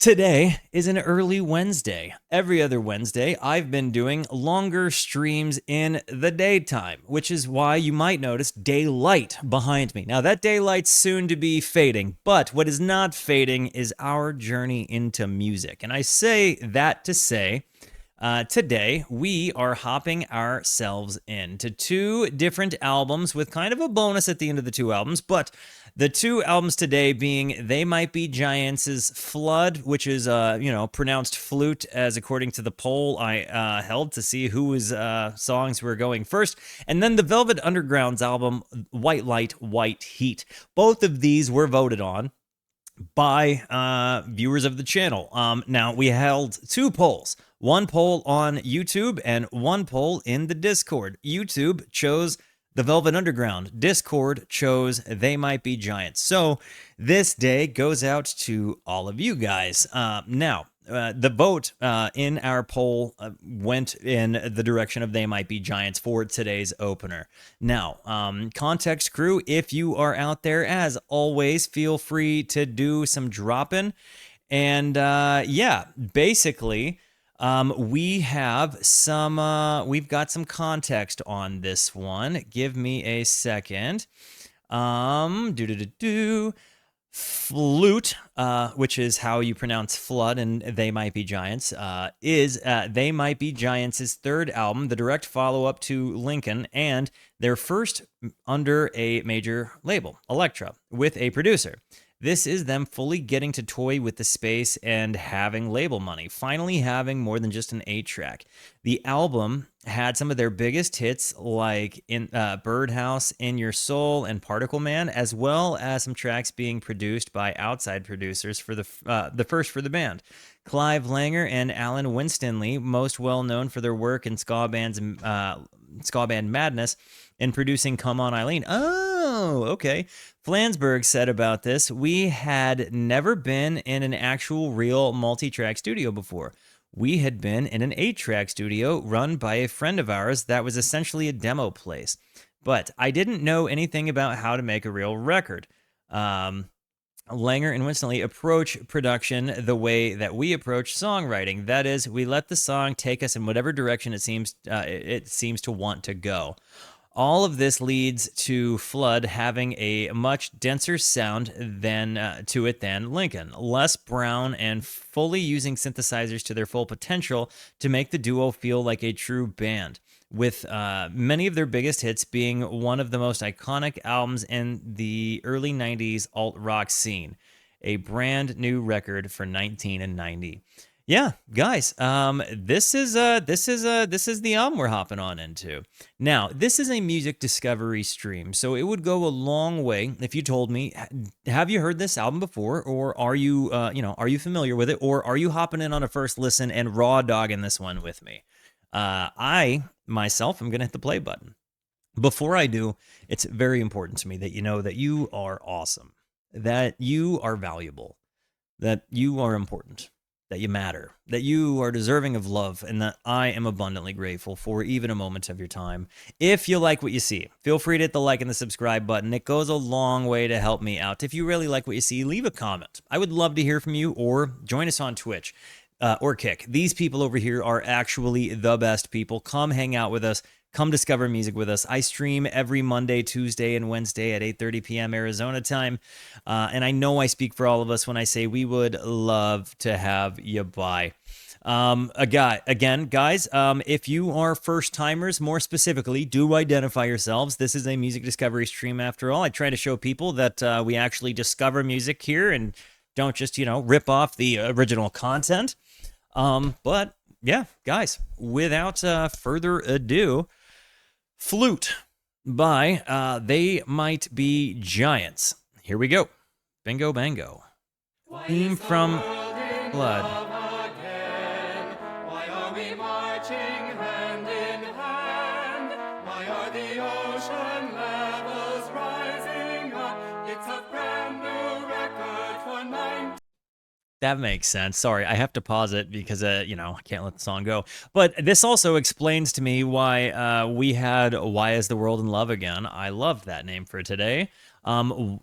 Today is an early Wednesday. Every other Wednesday, I've been doing longer streams in the daytime, which is why you might notice daylight behind me. Now, that daylight's soon to be fading, but what is not fading is our journey into music. And I say that to say, today, we are hopping ourselves into two different albums with kind of a bonus at the end of the two albums, but the two albums today being They Might Be Giants' Flood, which is, pronounced flute as according to the poll I held to see whose songs were going first, and then the Velvet Underground's album White Light, White Heat. Both of these were voted on by viewers of the channel. Now, we held two polls. One poll on YouTube and one poll in the Discord. YouTube chose the Velvet Underground. Discord chose They Might Be Giants. So this day goes out to all of you guys. The vote in our poll went in the direction of They Might Be Giants for today's opener. Now, context crew, if you are out there, as always, feel free to do some dropping. And basically, we've got some context on this one. Give me a second. Flute, which is how you pronounce flood and They Might Be Giants, is They Might Be Giants' third album, the direct follow-up to Lincoln, and their first under a major label, Elektra, with a producer. This is them fully getting to toy with the space and having label money, finally having more than just an 8-track. The album had some of their biggest hits like in Birdhouse, In Your Soul, and Particle Man, as well as some tracks being produced by outside producers for the first for the band. Clive Langer and Alan Winstanley, most well known for their work in ska band Madness and producing Come On Eileen. Oh, okay. Flansburgh said about this, we had never been in an actual real multi-track studio before. We had been in an 8-track studio run by a friend of ours that was essentially a demo place. But I didn't know anything about how to make a real record. Langer and Winstanley approach production the way that we approach songwriting. That is, we let the song take us in whatever direction it seems to want to go. All of this leads to Flood having a much denser sound than Lincoln, less brown and fully using synthesizers to their full potential to make the duo feel like a true band, with many of their biggest hits being one of the most iconic albums in the early 90s alt-rock scene, a brand new record for 1990. Yeah, guys, this is the album we're hopping on into. Now, this is a music discovery stream, so it would go a long way if you told me, have you heard this album before, or are you familiar with it, or are you hopping in on a first listen and raw dogging this one with me? I myself am gonna hit the play button. Before I do, it's very important to me that you know that you are awesome, that you are valuable, that you are important, that you matter, that you are deserving of love, and that I am abundantly grateful for even a moment of your time. If you like what you see, feel free to hit the like and the subscribe button. It goes a long way to help me out. If you really like what you see, leave a comment. I would love to hear from you, or join us on Twitch or Kick. These people over here are actually the best people. Come hang out with us. Come discover music with us. I stream every Monday, Tuesday, and Wednesday at 8:30 p.m. Arizona time. And I know I speak for all of us when I say we would love to have you by. Guys, if you are first timers, more specifically, do identify yourselves. This is a music discovery stream after all. I try to show people that we actually discover music here and don't just, rip off the original content. But yeah, guys, without further ado, Flute by They Might Be Giants. Here we go. Bingo bango. Theme from Blood. Why are we marching hand in hand? Why are the ocean levels rising up? It's a brand new record for 19. That makes sense. Sorry, I have to pause it because, I can't let the song go. But this also explains to me why we had Why Is the World in Love Again? I loved that name for today. Hand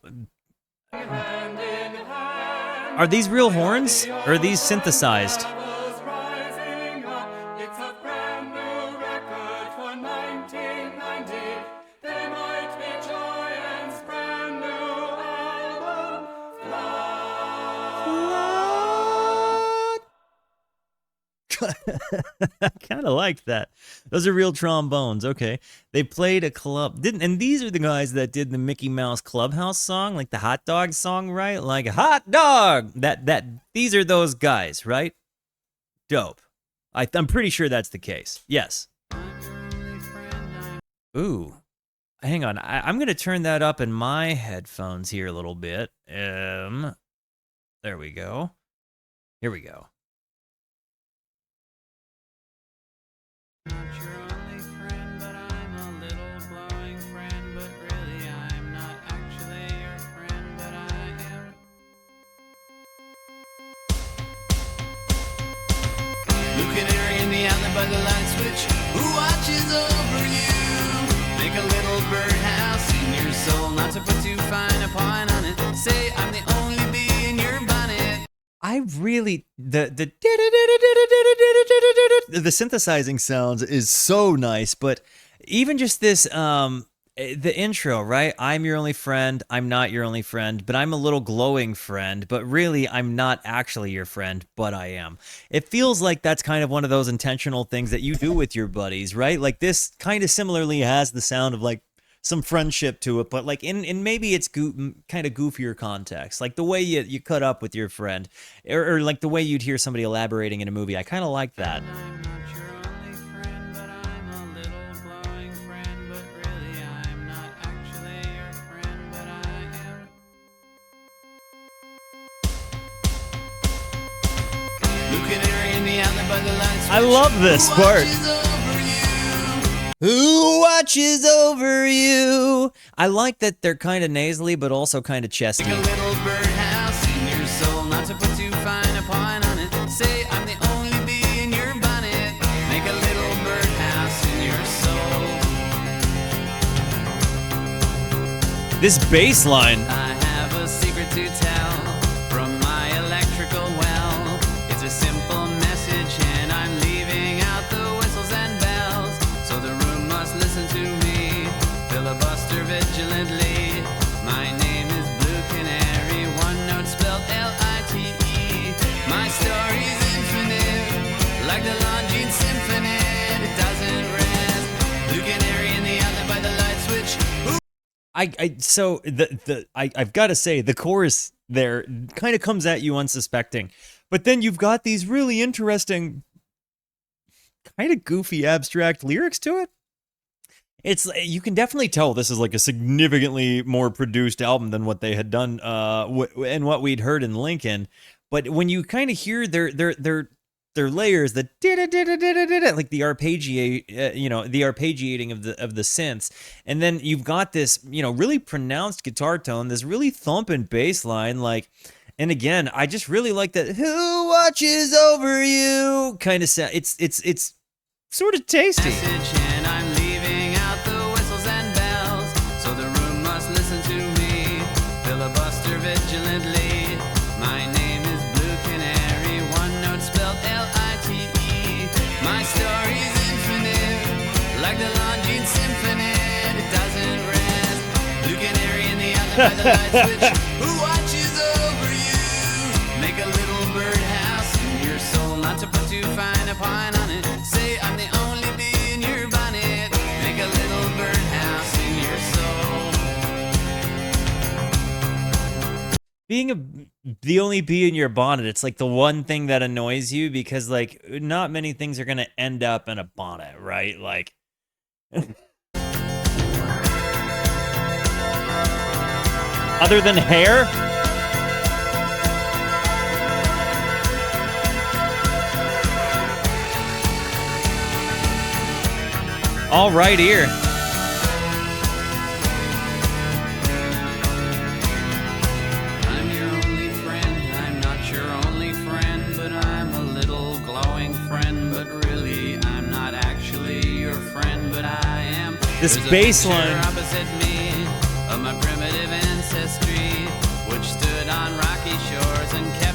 in hand, Are these real horns or are these synthesized? Levels rising up. It's a brand new record for 1990. They might be giants, brand new album. I kind of liked that. Those are real trombones. Okay, they played a club. And these are the guys that did the Mickey Mouse Clubhouse song, like the hot dog song, right? Like hot dog. These are those guys, right? Dope. I'm pretty sure that's the case. Yes. Ooh, hang on. I'm gonna turn that up in my headphones here a little bit. There we go. Here we go. Not your only friend, but I'm a little glowing friend, but really I'm not actually your friend, but I am. Blue canary in the outlet by the light switch, who watches over you? Make a little birdhouse in your soul, not to put too fine a point on it. Say I'm the only bee in your bonnet. I really the synthesizing sounds is so nice, but even just this the intro, right? I'm your only friend, I'm not your only friend, but I'm a little glowing friend, but really I'm not actually your friend, but I am. It feels like that's kind of one of those intentional things that you do with your buddies, right? Like this kind of similarly has the sound of like some friendship to it, but like in maybe it's kind of goofier context, like the way you cut up with your friend, or like the way you'd hear somebody elaborating in a movie. I kind of like that. I'm not your only friend, but I'm a little glowing friend, but really I'm not actually your friend, but I am. Blue canary in the outlet by the light switch, I love this who part. watches over you? Who watches over you? I like that they're kind of nasally, but also kind of chesty. Make a little birdhouse in your soul, not to put too fine a point on it. Say I'm the only bee in your bonnet. Make a little birdhouse in your soul. This bass line. I have a secret to tell from my electrical well. It's a simple message and I'm leaving out the whistles and bells. So the room must listen to me, filibuster vigilantly. My name is Blue Canary, one note spelled L-I-T-E. My story's infinite, like the Longines Symphony. It doesn't rest. Blue Canary in the outlet by the light switch. I've got to say the chorus there kind of comes at you unsuspecting, but then you've got these really interesting, kind of goofy, abstract lyrics to it. You can definitely tell this is like a significantly more produced album than what they had done and what we'd heard in Lincoln. But when you kind of hear their layers, the like the the arpeggiating of the synths, and then you've got this really pronounced guitar tone, this really thumping bass line, like. And again, I just really like that "Who watches over you" kind of sound. It's sort of tasty. Message and I'm leaving out the whistles and bells. So the room must listen to me, filibuster vigilantly. My name is Blue Canary, one note spelled L-I-T-E. My story's infinite, like the Longines Symphony. It doesn't rest. Blue Canary in the outlet by the light switch. Who watches over you? Make a little birdhouse in your soul, not to put too fine a point on it. Say I'm the only bee in your bonnet. Make a little birdhouse in your soul. Being the only bee in your bonnet, it's like the one thing that annoys you, because like not many things are gonna end up in a bonnet, right? Like other than hair. All right, here. I'm your only friend, I'm not your only friend, but I'm a little glowing friend, but really I'm not actually your friend, but I am. This There's a bass picture line. opposite me of my primitive ancestry, which stood on rocky shores and kept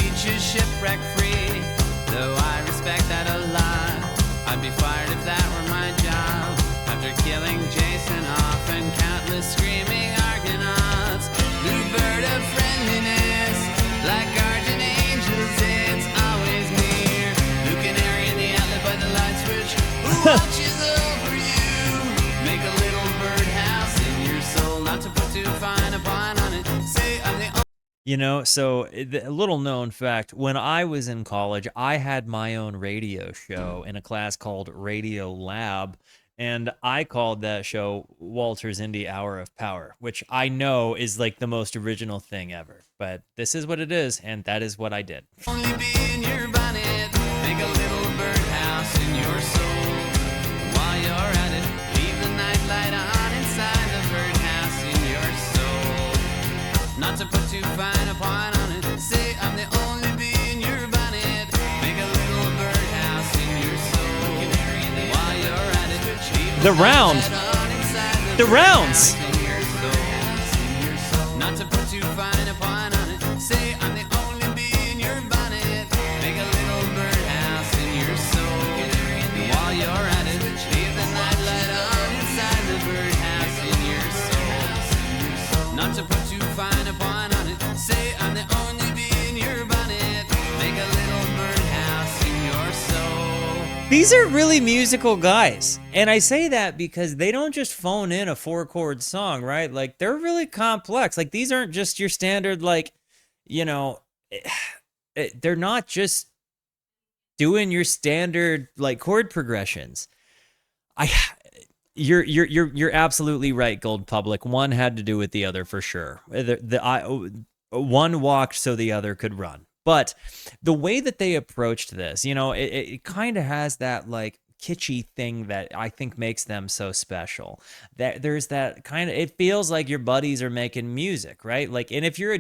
beaches shipwreck free. Though I respect that a lot, I'd be fired if that were my job. After killing Jason off and countless screaming Argonauts, new bird of friendliness, like guardian angels, it's always near. New canary in the outlet by the light switch, who watches over you? Make a little birdhouse in your soul, not to put too fine a point on it. Say I'm the You know, so a little known fact, when I was in college, I had my own radio show in a class called Radio Lab, and I called that show Walter's Indie Hour of Power, which I know is like the most original thing ever. But this is what it is, and that is what I did. only bee in your bonnet. Make a little birdhouse in your soul. While you're at it, leave the night light on inside the birdhouse in your soul. Not to put too fine a point on it, say I'm the only bee in your bonnet. Make a little birdhouse in your soul. While you're at it, leave The round. light on inside The rounds. birdhouse in your soul. Not to put too fine a point on it, say I'm the only bee in your bonnet. Make a little birdhouse in your soul. While you're at it, leave the night light on inside the birdhouse in your soul. Not to put too fine a point on it, say I'm the only bee in your bonnet. Make a little birdhouse in your soul. These are really musical guys. And I say that because they don't just phone in a 4-chord song, right? Like, they're really complex. Like, these aren't just your standard, like, you know, they're not just doing your standard, like, chord progressions. You're absolutely right, Gold Public. One had to do with the other for sure. One walked so the other could run. But the way that they approached this, you know, it kind of has that like kitschy thing that I think makes them so special. That there's that kind of, it feels like your buddies are making music, right? Like, and if you're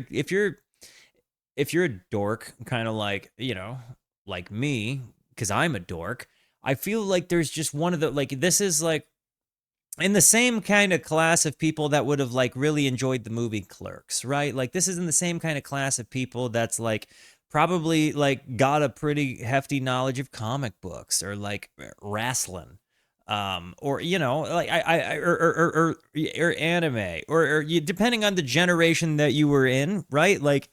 a dork, kind of like, you know, like me, because I'm a dork, I feel like there's just one of the, like, this is like in the same kind of class of people that would have like really enjoyed the movie Clerks, right? Like, this is in the same kind of class of people that's like probably like got a pretty hefty knowledge of comic books or like wrestling, or you know, like or anime, or you, depending on the generation that you were in, right? Like,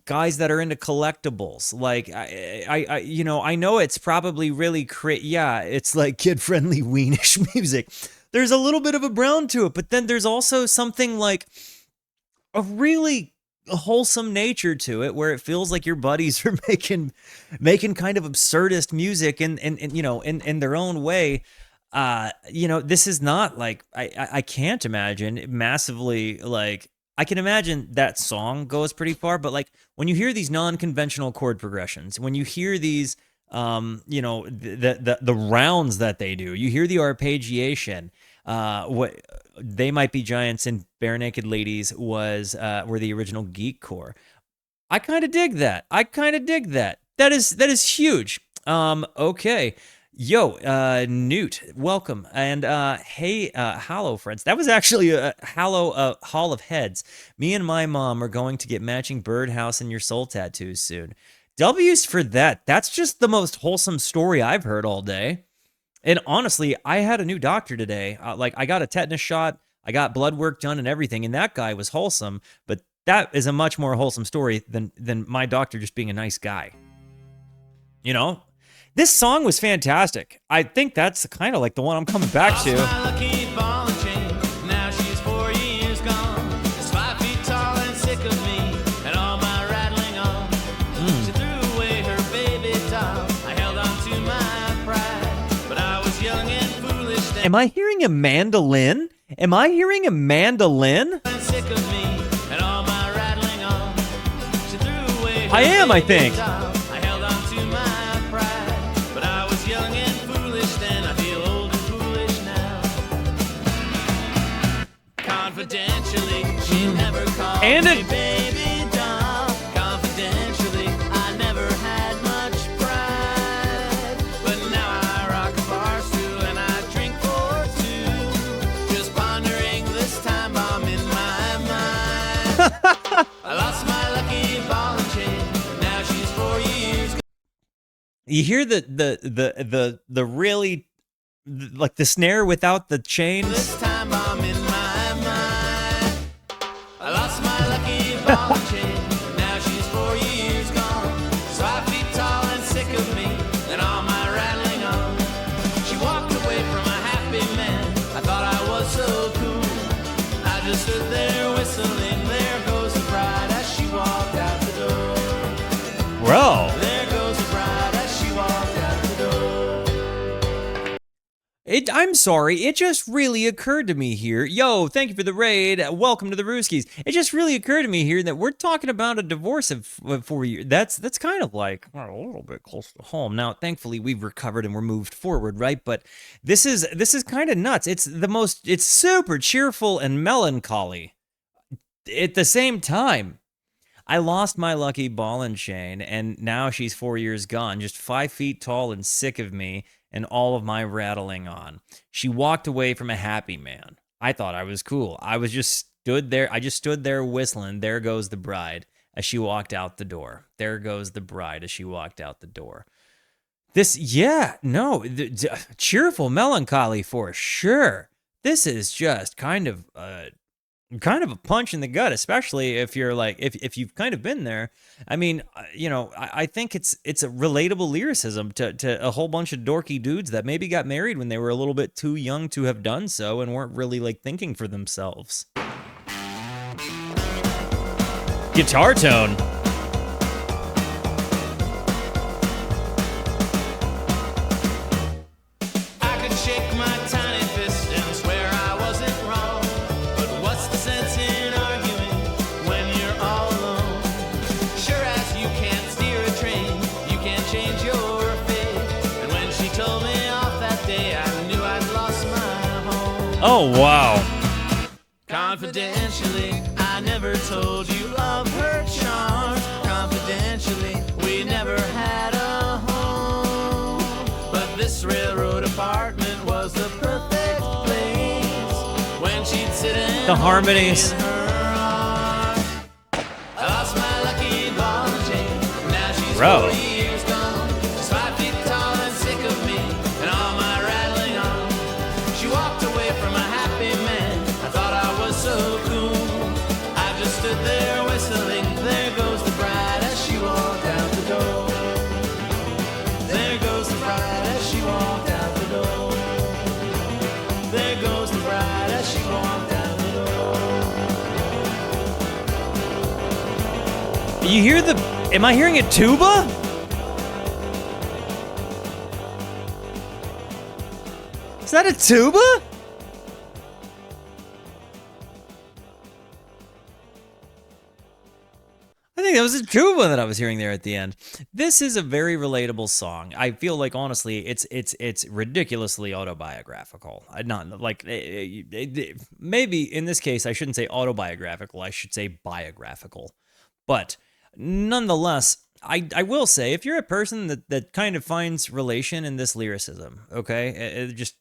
guys that are into collectibles. Like, I you know, I know it's probably really yeah, it's like kid-friendly weenish music. There's a little bit of a brown to it, but then there's also something like a really wholesome nature to it, where it feels like your buddies are making kind of absurdist music and you know, in their own way. You know, this is not like, I can't imagine massively, like, I can imagine that song goes pretty far, but like when you hear these non-conventional chord progressions, when you hear these, you know, the rounds that they do, you hear the arpeggiation, what They Might Be Giants and Bare Naked Ladies were the original geekcore. I kind of dig that. That is huge. Okay. Yo, Newt, welcome. And hey, Hallow friends. That was actually a Hallow Hall of Heads. Me and my mom are going to get matching Birdhouse and Your Soul tattoos soon. W's for that. That's just the most wholesome story I've heard all day. And honestly, I had a new doctor today. Like, I got a tetanus shot, I got blood work done and everything, and that guy was wholesome. But that is a much more wholesome story than my doctor just being a nice guy. You know? This song was fantastic. I think that's kind of like the one I'm coming back to. My lucky ball and chain. Now she's 4 years gone. Is 5 feet tall and sick of me and all my rattling on. She threw away her baby doll. I held on to my pride, but I was young and foolish then. Am I hearing a mandolin? And Sick of me and all my rattling on. She threw away her I am, I baby think. doll. I held on to my pride, but I was young and foolish then. I feel old and foolish now. Confidentially, she never called And me it- baby doll. Confidentially, I never had much pride, but now I rock a bar stool and I drink for two, just pondering this time bomb in my mind. I lost my lucky ball and chain. You hear the really like the snare without the chains. This time I'm in my mind. I lost my lucky ball and chain. Now she's 4 years gone. 5 feet tall and sick of me and all my rattling on. She walked away from a happy man. I thought I was so cool. I just stood there whistling. There goes the bride as she walked out the door. Bro. There goes the bride as she walked out the door. I'm sorry, it just really occurred to me here. Yo, thank you for the raid. Welcome to the Rooskies. It just really occurred to me here that we're talking about a divorce of 4 years. That's kind of like a little bit close to home. Now, thankfully, we've recovered and we're moved forward, right? But this is kind of nuts. It's super cheerful and melancholy at the same time. I lost my lucky ball and chain, and now she's 4 years gone, just 5 feet tall and sick of me and all of my rattling on. She walked away from a happy man. I thought I was cool. I just stood there whistling, there goes the bride, as she walked out the door. There goes the bride as she walked out the door. Cheerful melancholy for sure. This is just kind of a punch in the gut, especially if you're like, if you've kind of been there. I mean, I think it's a relatable lyricism to a whole bunch of dorky dudes that maybe got married when they were a little bit too young to have done so and weren't really like thinking for themselves. Guitar tone. Oh, wow. Confidentially, I never told you of her charms. Confidentially, we never had a home. But this railroad apartment was the perfect place when she'd sit in the harmonies. I lost my lucky ball and chain. Now she's Bro. 4 years gone. She's 5 feet tall and sick of me and all my rattling on. She walked away from a happy man. I thought I was so cool. I just stood there whistling. There goes the bride as she walked out the door. There goes the bride as she walked out the door. There goes the bride as she walked out the door. You hear am I hearing a tuba? Is that a tuba? I think that was a tuba that I was hearing there at the end. This is a very relatable song. I feel like, honestly, it's ridiculously autobiographical. Not like maybe in this case I shouldn't say autobiographical. I should say biographical. But nonetheless, I will say, if you're a person that kind of finds relation in this lyricism, okay, just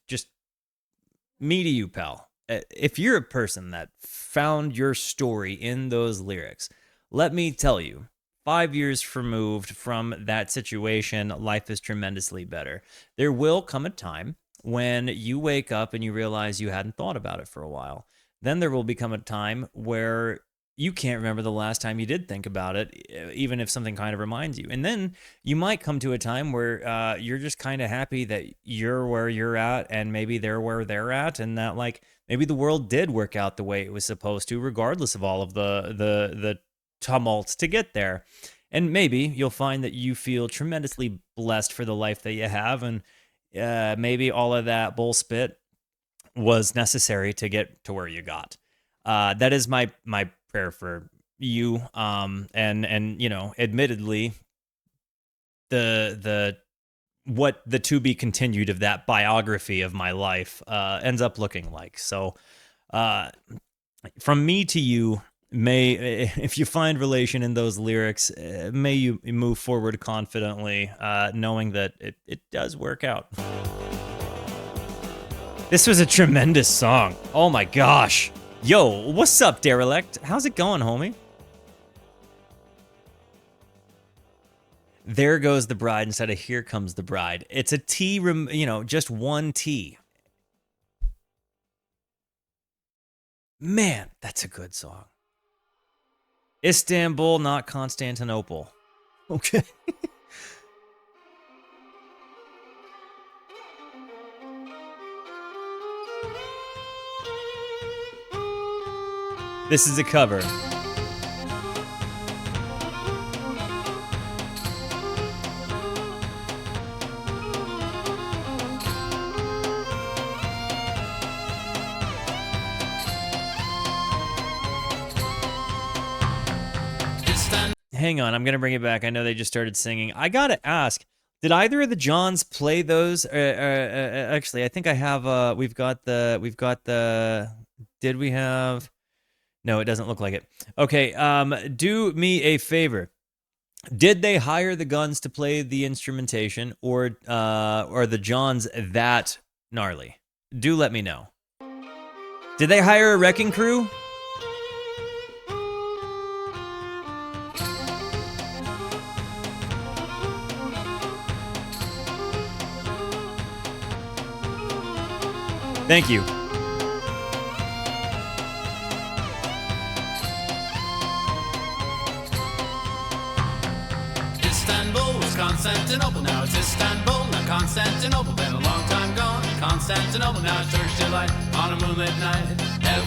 me to you, pal. If you're a person that found your story in those lyrics, let me tell you, 5 years removed from that situation, life is tremendously better. There will come a time when you wake up and you realize you hadn't thought about it for a while. Then there will become a time where you can't remember the last time you did think about it, even if something kind of reminds you. And then you might come to a time where you're just kind of happy that you're where you're at and maybe they're where they're at, and that like maybe the world did work out the way it was supposed to, regardless of all of the tumult to get there. And maybe you'll find that you feel tremendously blessed for the life that you have, and maybe all of that bullspit was necessary to get to where you got. That is my prayer for you. And you know, admittedly, the what the to be continued of that biography of my life ends up looking like. So from me to you, if you find relation in those lyrics, may you move forward confidently, knowing that it does work out. This was a tremendous song. Oh my gosh. Yo, what's up, Derelict? How's it going, homie? There Goes the Bride instead of Here Comes the Bride. It's a T, just one T. Man, that's a good song. Istanbul, not Constantinople. Okay. This is a cover. Hang on, I'm gonna bring it back. I know they just started singing. I gotta ask, did either of the Johns play those? Actually, I think I have. We've got the. Did we have? No, it doesn't look like it. Okay. Do me a favor. Did they hire the Guns to play the instrumentation, or are the Johns that gnarly? Do let me know. Did they hire a wrecking crew? Thank you. Istanbul was Constantinople, now it's Istanbul, not Constantinople. Been a long time gone. Constantinople, now it's Turkish delight on a moonlit night.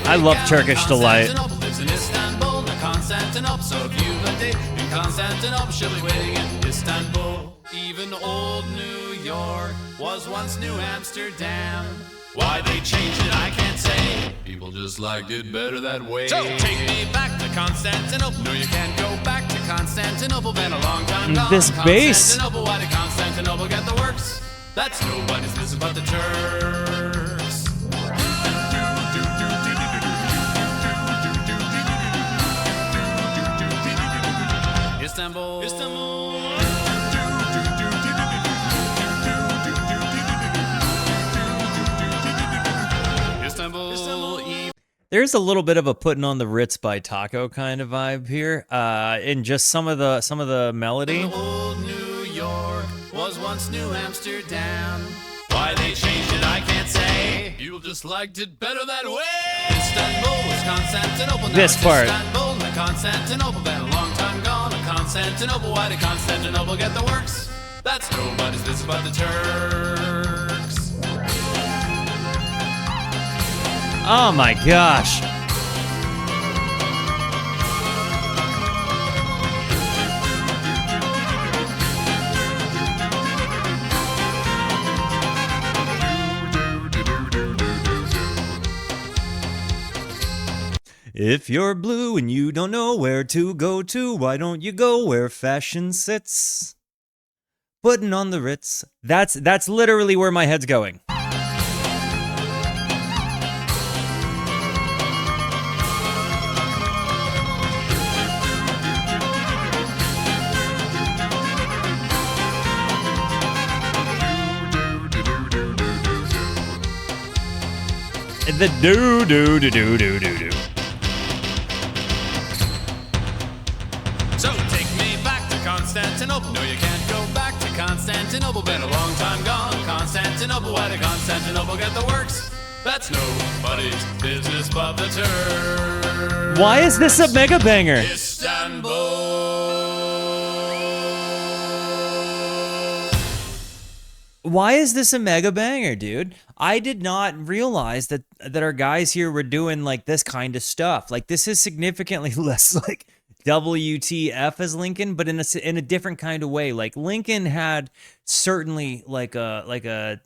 I love Turkish delight. Constantinople lives in Istanbul, not Constantinople. So if you have a date in Constantinople, she'll be waiting in Istanbul. Even old New York was once New Amsterdam. Why they changed it, I can't say. People just liked it better that way. So take me back to Constantinople. No, you can't go back to Constantinople. Been a long time gone. This bass. Constantinople, why did Constantinople get the works? That's nobody's business but the Turks. Istanbul. Istanbul. There's a little bit of a putting on the Ritz by Taco kind of vibe here, in just some of the melody. Old New York was once New Amsterdam. Why they changed it, I can't say. People just liked it better that way. Istanbul was Constantinople. Now This it's part. Istanbul, not Constantinople. Been a long time gone. Constantinople. Why did Constantinople get the works? That's nobody's business but the Turks. Oh my gosh. If you're blue and you don't know where to go to, why don't you go where fashion sits? Putting on the Ritz. That's literally where my head's going. The do do do do do do do. So take me back to Constantinople. No, you can't go back to Constantinople. Been a long time gone. Constantinople. Why did Constantinople get the works? That's nobody's business but the Turks. Why is this a mega banger? Istanbul. Why is this a mega banger, dude? I did not realize that our guys here were doing like this kind of stuff. Like this is significantly less like WTF as Lincoln, but in a different kind of way. Like Lincoln had certainly like a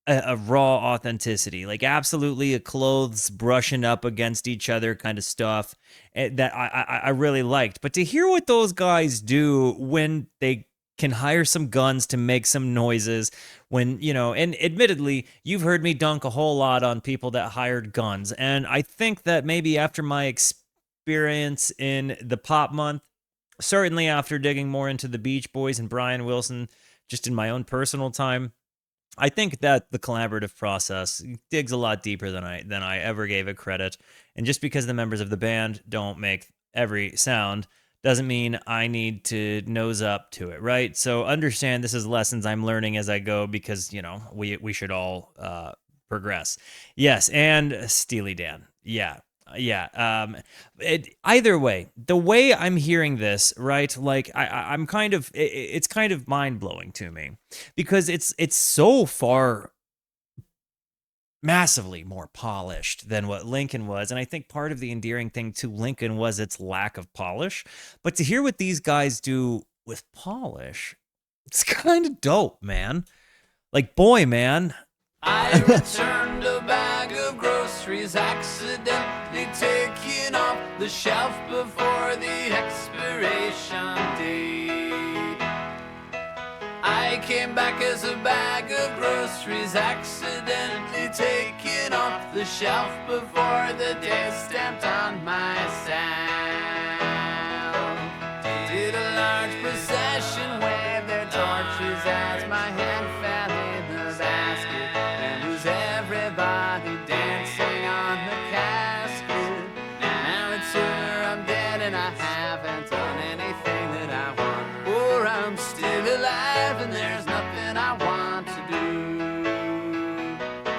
raw authenticity, like absolutely a clothes brushing up against each other kind of stuff that I really liked. But to hear what those guys do when they can hire some guns to make some noises, when, and admittedly, you've heard me dunk a whole lot on people that hired guns. And I think that maybe after my experience in the pop month, certainly after digging more into the Beach Boys and Brian Wilson, just in my own personal time, I think that the collaborative process digs a lot deeper than I ever gave it credit. And just because the members of the band don't make every sound doesn't mean I need to nose up to it, right? So understand this is lessons I'm learning as I go because, we should all progress. Yes, and Steely Dan. Yeah. Yeah. Either way, the way I'm hearing this, right? Like I'm kind of, it's kind of mind blowing to me because it's so far massively more polished than what Lincoln was. And I think part of the endearing thing to Lincoln was its lack of polish. But to hear what these guys do with polish, it's kind of dope, man. Like, boy, man. I returned a bag of groceries, accidentally taken off the shelf before the expiration date. I came back as a bag of groceries, accidentally taken off the shelf before the day stamped on myself. Did a large procession wave their torches as my hand fell in the basket, and was everybody dancing on the casket. Now it's sooner I'm dead and I haven't done anything that I want, or I'm still alive and there's nothing I want to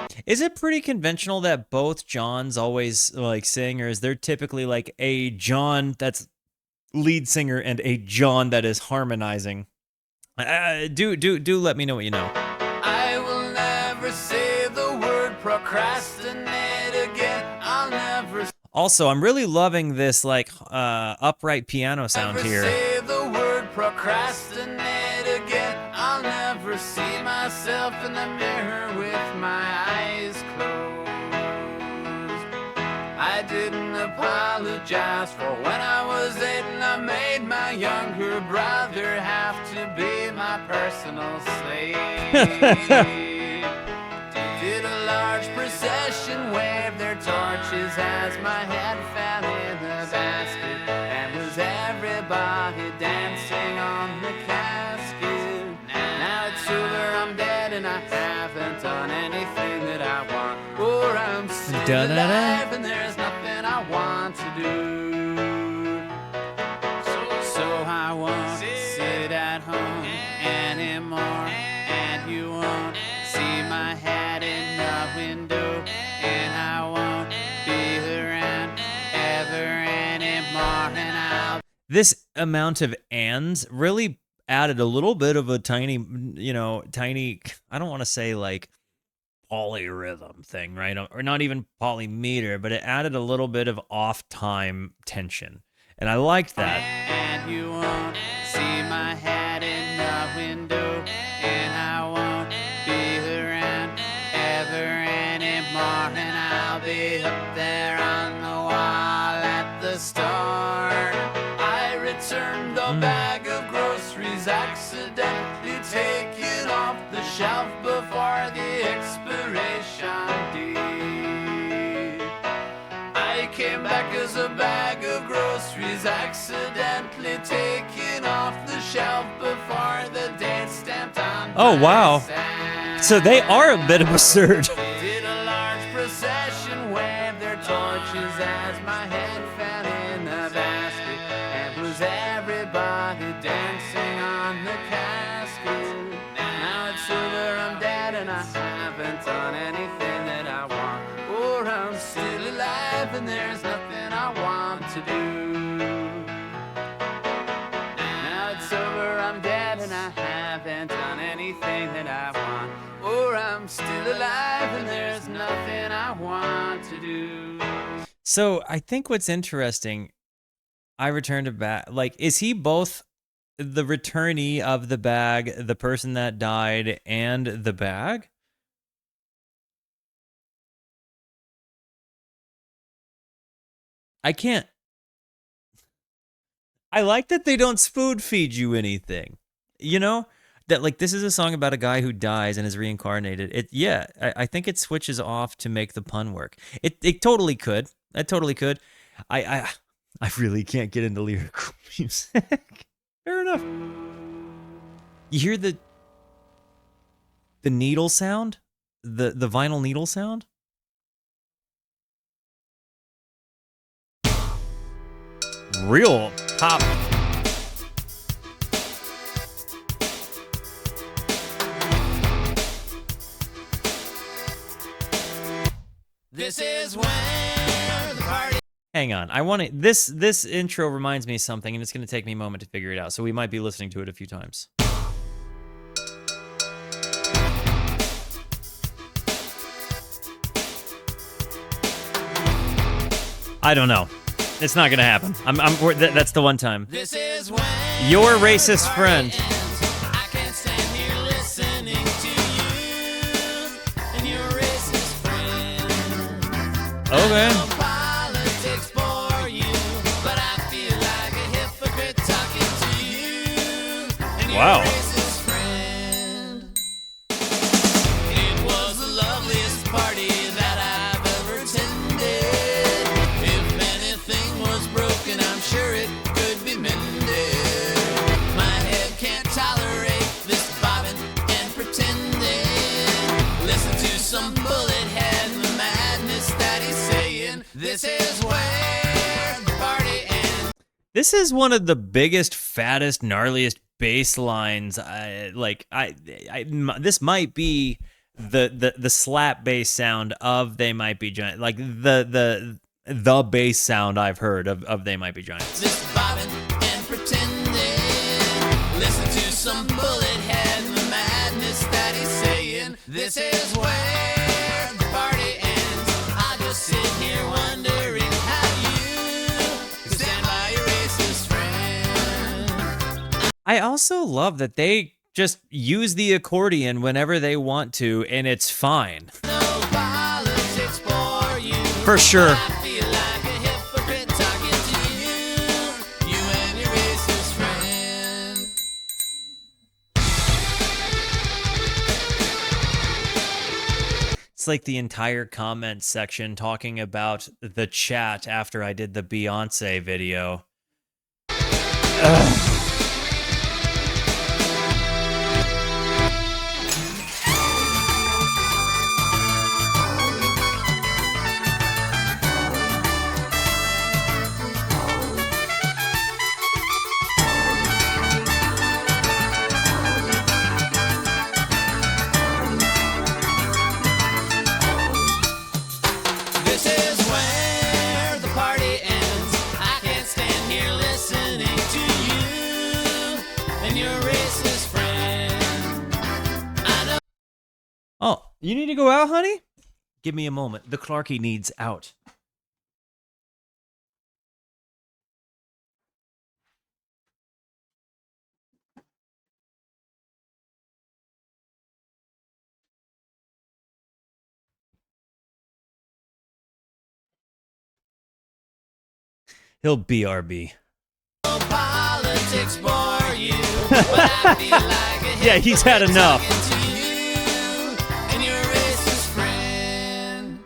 do. Is it pretty conventional that both Johns always like sing, or is there typically like a John that's lead singer and a John that is harmonizing? Do let me know what you know. I will never say the word procrastinate again. I'll never Also, I'm really loving this like upright piano sound never here. say the word procrastinate again. I'll never see myself in the mirror with my eyes closed. I didn't apologize for when I was 8 and I made my younger brother have to be my personal slave. Did a large procession wave their torches as my head fell in the basket, and was everybody dancing on the casket. Now it's over, I'm dead and I haven't done anything that I want, or I'm still alive and there's nothing I want to do. So I won't sit at home anymore, and you won't see my hat in the window, and I won't be around ever anymore, and I'll... This amount of ands really added a little bit of a tiny, I don't want to say like polyrhythm thing, right? Or not even polymeter, but it added a little bit of off time tension. And I liked that. And you won't see my hat in the window, and I won't be around ever anymore, and I'll be up there on the wall at the store. I returned the bag of groceries, accidentally taken off the shelf before the expiration date. I came back as a bag of groceries, accidentally taken off the shelf before the date stamped on. Oh, wow. So they are a bit absurd. Did a large procession wave their torches as my head fell in the basket, and was everybody dancing on the casket. Now it's over, I'm dead and I haven't done anything that I want, or I'm still alive and there's nothing I want to do. Now it's over, I'm dead and I haven't done anything that I want, or I'm still alive and there's nothing I want to do. So I think what's interesting, I returned a bag. Like, is he both the returnee of the bag, the person that died, and the bag? I can't. I like that they don't spoon feed you anything. You know? That like this is a song about a guy who dies and is reincarnated. I think it switches off to make the pun work. It totally could. It totally could. I really can't get into lyrical music. Fair enough. You hear the needle sound? The vinyl needle sound? Real pop This is where the party. Hang on. I want to. This intro reminds me of something, and it's going to take me a moment to figure it out. So we might be listening to it a few times. I don't know. It's not gonna happen. That's the one time. This is when Your racist friend. I can't stand here listening to you and your racist friend. Okay. I know politics for you, but I feel like a hypocrite talking to you and your Wow. racist friend. It was the loveliest party that I've ever attended. If anything was broken, I'm sure it could be mended. My head can't tolerate this bobbing and pretending. Listen to some bullet head and the madness that he's saying. This is where the party ends. This is one of the biggest, fattest, gnarliest bass lines. This might be the slap bass sound of They Might Be Giants. Like the bass sound I've heard of They Might Be Giants. This bobbing and pretending. Listen to some bullet head and the madness that he's saying. This is where the party ends. I just sit here wondering how you can stand by your racist friend. I also love that they just use the accordion whenever they want to, and it's fine. No politics for you. For sure. I feel like a hypocrite talking to you and your racist friend. It's like the entire comment section talking about the chat after I did the Beyonce video. This is where the party ends. I can't stand here listening to you and your racist friend. I know. Oh, you need to go out, honey? Give me a moment. The Clarky needs out. He'll BRB. Politics for you, but I feel like a Yeah, he's had hypocrite enough. talking to you and your racist friend.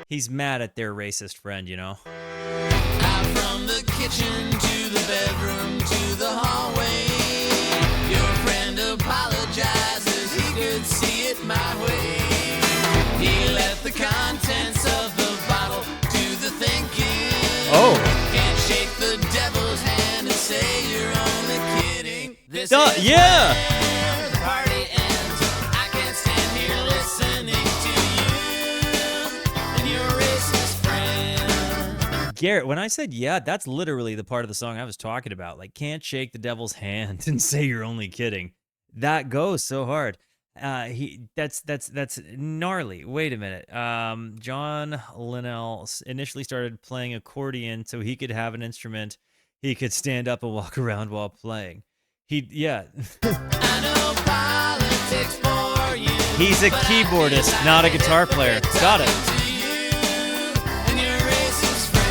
He's mad at their racist friend, you know? Out from the kitchen to the bedroom to the hallway. Your friend apologizes, he could see it my way. He left the contents of the bottle to the thinking. Oh. Can't shake the devil's hand and say you're only kidding. This Duh, is yeah. where the party ends. I can't stand here listening to you and your racist friend. Garrett, when I said yeah, that's literally the part of the song I was talking about. Like, can't shake the devil's hand and say you're only kidding. That goes so hard. That's gnarly. Wait a minute. John Linnell initially started playing accordion so he could have an instrument he could stand up and walk around while playing. Yeah. I know politics for you. He's a keyboardist, not a guitar player. Got it. To you and your racist friend.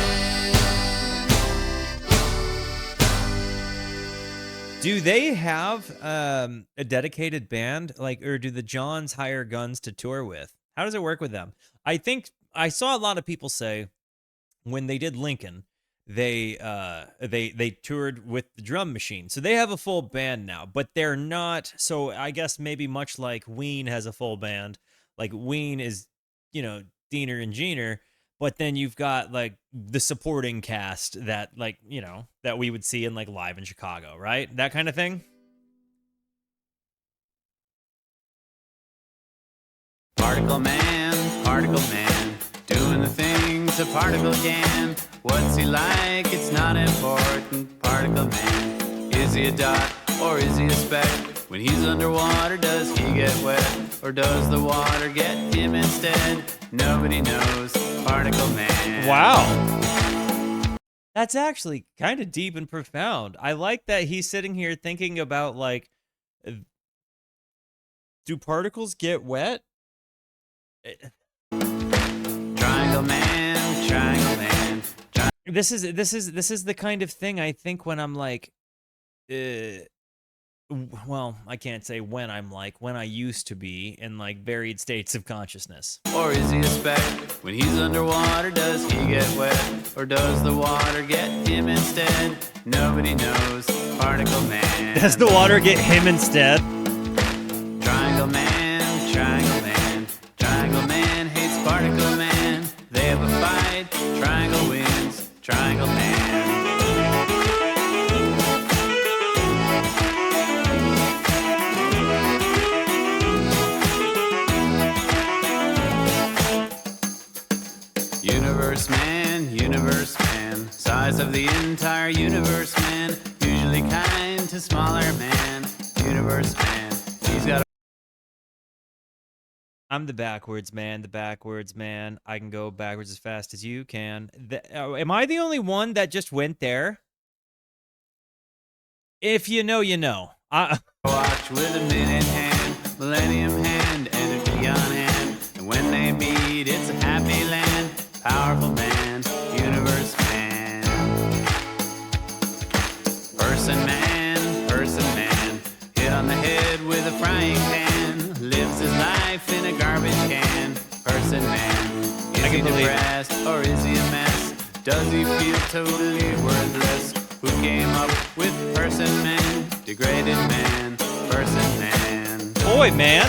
Do they have a dedicated band, like, or do the Johns hire guns to tour with? How does it work with them? I think I saw a lot of people say when they did Lincoln, they toured with the drum machine, so they have a full band now, but they're not. So I guess maybe much like Ween has a full band, like Ween is, Diener and Jeaner. But then you've got like the supporting cast that that we would see in like Live in Chicago, right? That kind of thing. Particle man, doing the a particle can. What's he like? It's not important. Particle man. Is he a dot or is he a speck? When he's underwater, does he get wet? Or does the water get him instead? Nobody knows. Particle man. Wow. That's actually kind of deep and profound. I like that he's sitting here thinking about, like, do particles get wet? Triangle man, triangle man. This is the kind of thing I think when I'm like, well, I can't say when I'm like, when I used to be in, like, varied states of consciousness. Or is he a speck? When he's underwater, does he get wet? Or does the water get him instead? Nobody knows. Particle man. Does the water get him instead? Triangle man, triangle man. Triangle man hates particle man. They have a fight. Triangle wins. Triangle man. Universe man, size of the entire universe man, usually kind to smaller man, universe man, he's got a... I'm the backwards man, I can go backwards as fast as you can. Am I the only one that just went there? If you know, you know. Watch with a minute hand, millennium hand, energy on hand, and when they meet, it's a happy land, powerful man, universe man. Person man, hit on the head with a frying pan, lives his life in a garbage can. Person man, is he depressed or is he a mess? Does he feel totally worthless? Who came up with person man? Degraded man, person man. Boy, man.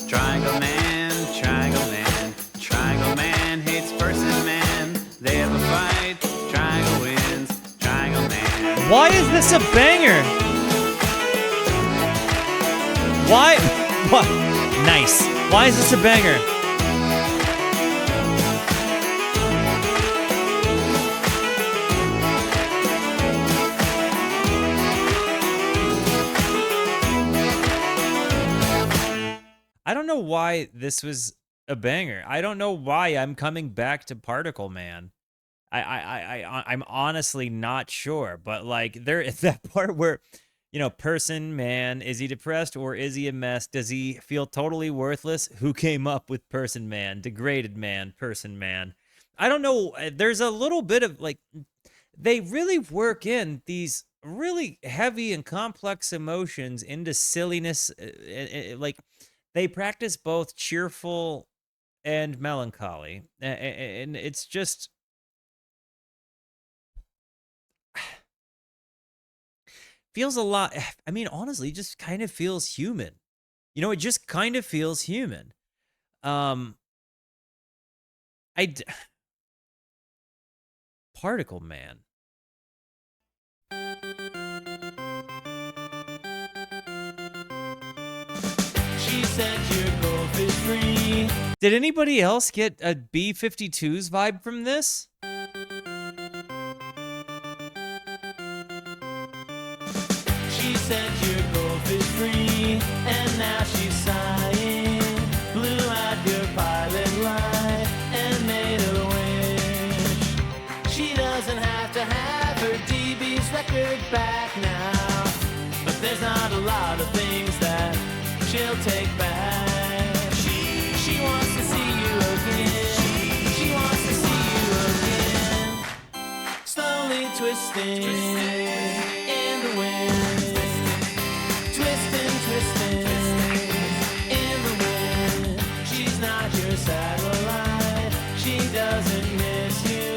Triangle man, triangle man. Triangle man hates person man. They have a fight. Triangle wins. Triangle man. Why is this a banger? Why? What? Nice. Why is this a banger? I don't know why this was a banger. I don't know why I'm coming back to Particle Man. I'm honestly not sure, but like there is that part where, you know, person man, is he depressed or is he a mess? Does he feel totally worthless? Who came up with person man? Degraded man, person man. I don't know. There's a little bit of like, they really work in these really heavy and complex emotions into silliness. Like they practice both cheerful and melancholy, and it's just feels a lot. I mean, honestly, it just kind of feels human. You know, it just kind of feels human. Particle Man. She said your goldfish free. Did anybody else get a B-52's vibe from this? She said your goldfish free, and now she's sighing. Blew out your pilot light and made a wish. She doesn't have to have her DB's record back now, but there's not a lot of things that she'll take back. She wants to see you again. She wants to see you again. Slowly twisting in the wind. Twisting in the wind. She's not your satellite. She doesn't miss you.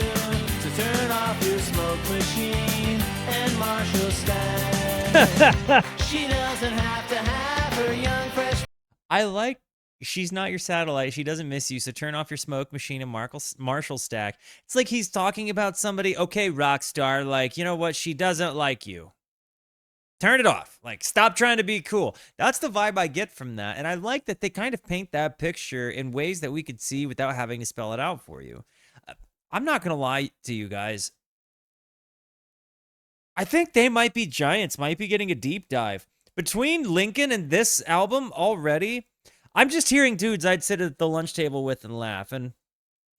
So turn off your smoke machine and Marshall stack. She doesn't have to have her young fresh. I like she's not your satellite. She doesn't miss you. So turn off your smoke machine and Marshall stack. It's like he's talking about somebody. Okay, rock star. Like, you know what? She doesn't like you. Turn it off. Like, stop trying to be cool. That's the vibe I get from that. And I like that they kind of paint that picture in ways that we could see without having to spell it out for you. I'm not going to lie to you guys. I think They Might Be Giants might be getting a deep dive. Between Lincoln and this album already, I'm just hearing dudes I'd sit at the lunch table with and laugh. And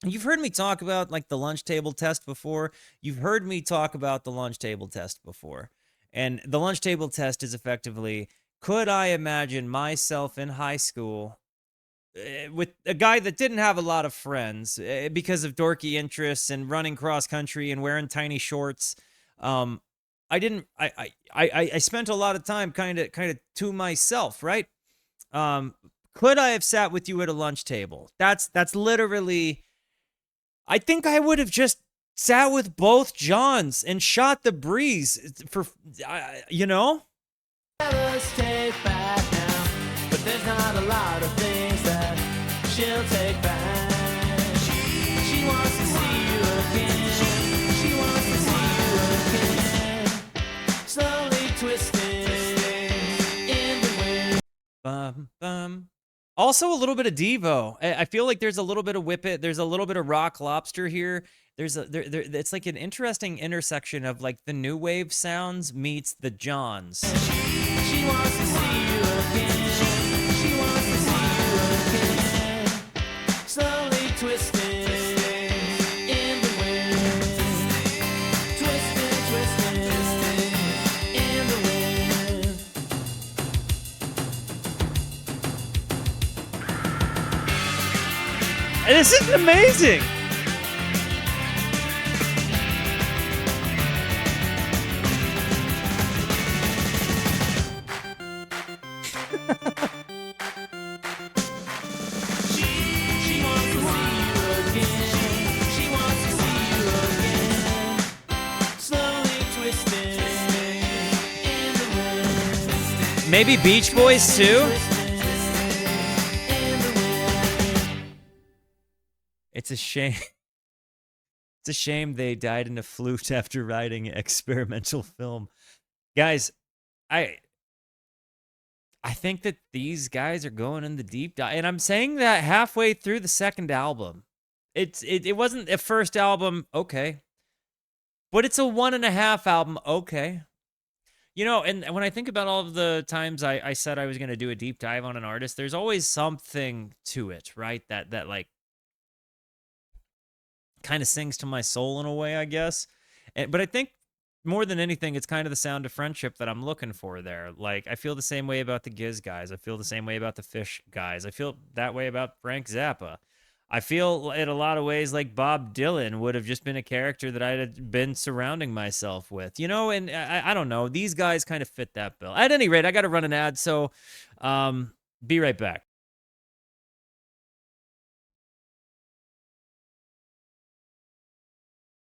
you've heard me talk about like the lunch table test before. You've heard me talk about the lunch table test before. And the lunch table test is effectively, could I imagine myself in high school with a guy that didn't have a lot of friends because of dorky interests and running cross country and wearing tiny shorts? I spent a lot of time kind of to myself, right? Could I have sat with you at a lunch table? That's literally, I think I would have just sat with both Johns and shot the breeze for, you know? Let's take back now, but there's not a lot of things that she'll take back. She wants to see you again. She wants to see you again. Slowly twisting in the wind. Bum, bum. Also, a little bit of Devo. I feel like there's a little bit of Whip It. There's a little bit of Rock Lobster here. It's like an interesting intersection of like the new wave sounds meets the Johns. She wants to see you again. She wants to see you again. Slowly twisting in the wind. Twisting in the wind. This is amazing. She wants to see you again. She wants to see you again. Slowly twisting in the wind. Maybe Beach Boys too? It's a shame. It's a shame they died in a flute after writing experimental film. Guys, I think that these guys are going in the deep dive, and I'm saying that halfway through the second album. It wasn't a first album, okay, but it's a 1.5 album, okay. You know, and when I think about all of the times I said I was going to do a deep dive on an artist, there's always something to it, right? That like kind of sings to my soul in a way, I guess. But I think more than anything, it's kind of the sound of friendship that I'm looking for there. Like, I feel the same way about the Giz guys. I feel the same way about the Fish guys. I feel that way about Frank Zappa. I feel in a lot of ways like Bob Dylan would have just been a character that I'd have been surrounding myself with, you know? And I don't know. These guys kind of fit that bill. At any rate, I got to run an ad, so be right back.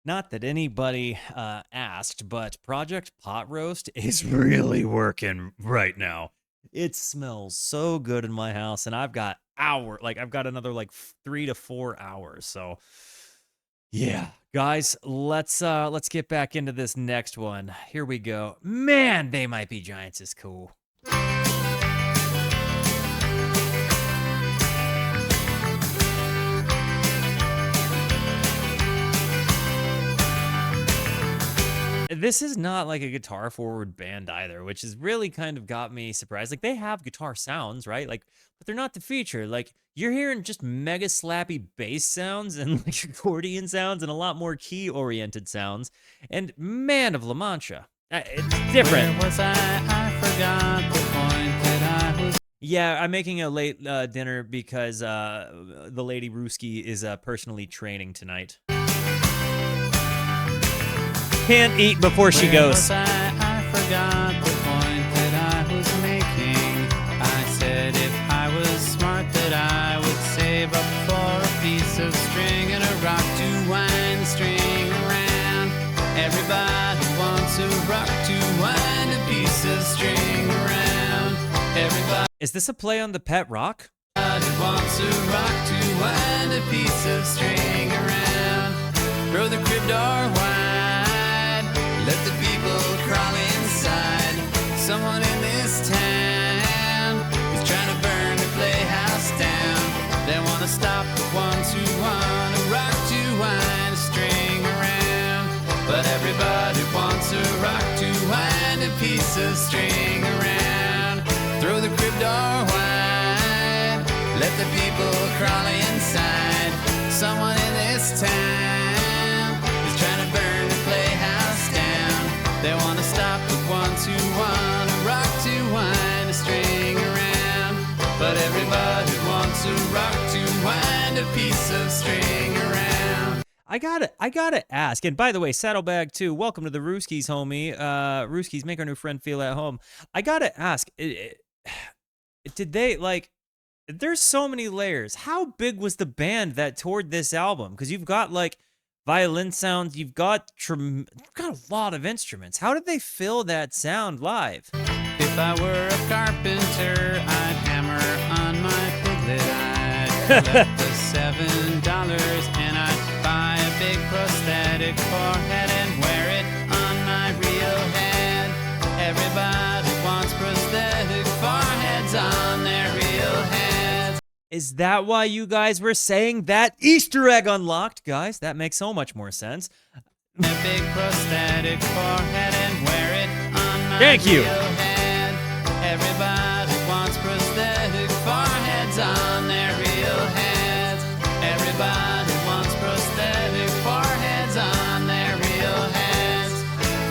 Not that anybody asked, but Project Pot Roast is really working right now. It smells so good in my house, and I've got another like 3 to 4 hours. So yeah, guys, let's get back into this next one. Here we go. Man, They Might Be Giants is cool. This is not like a guitar forward band either, which has really kind of got me surprised. Like, they have guitar sounds, right? Like, but they're not the feature. Like, you're hearing just mega slappy bass sounds and like accordion sounds and a lot more key oriented sounds. And Man of La Mancha, it's different. Where was I forgot the point that I was. Yeah, I'm making a late dinner because the lady Rooski is personally training tonight. Can't eat before she goes. I forgot the point that I was making. I said if I was smart that I would save up for a piece of string and a rock to wind the string around. Everybody wants a rock to wind a piece of string around. Everybody Is this a play on the Pet Rock? wants a rock to wind a piece of string around. Throw the crib door wide. Let the people crawl inside. Someone in this town is trying to burn the playhouse down. They want to stop the ones who want to rock, to wind a string around. But everybody wants a rock, to wind a piece of string around. Throw the crib door wide, let the people crawl inside. Someone in this town is trying to burn the playhouse down. They want to stop the ones who want to rock, to wind a string around. But everybody wants a rock, to wind a piece of string around. I gotta ask, and by the way, Saddlebag too, welcome to the Rooskies, homie. Rooskies, make our new friend feel at home. I gotta ask, did they, like, there's so many layers. How big was the band that toured this album? Because you've got, like, violin sounds, you've got a lot of instruments. How did they fill that sound live? If I were a carpenter, I'd hammer on my piglet. I'd collect the $7 and I'd buy a big prosthetic forehead and wear it on my real head. Everybody wants prosthetic foreheads on their real heads. Is that why you guys were saying that Easter egg unlocked? Guys, that makes so much more sense. A big prosthetic forehead and wear it on my Thank you. real head. Everybody wants prosthetic foreheads on their real heads. Everybody wants prosthetic foreheads on their real heads.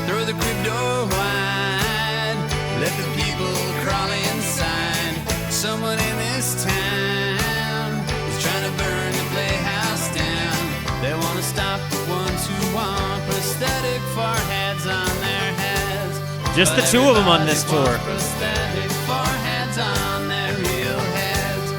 Throw the crib door wide, let the people crawl inside. Someone in this town is trying to burn the playhouse down. They want to stop the ones who want prosthetic foreheads on their heads. Just the two of them on this Everybody tour. wants prosthetic foreheads on their real heads.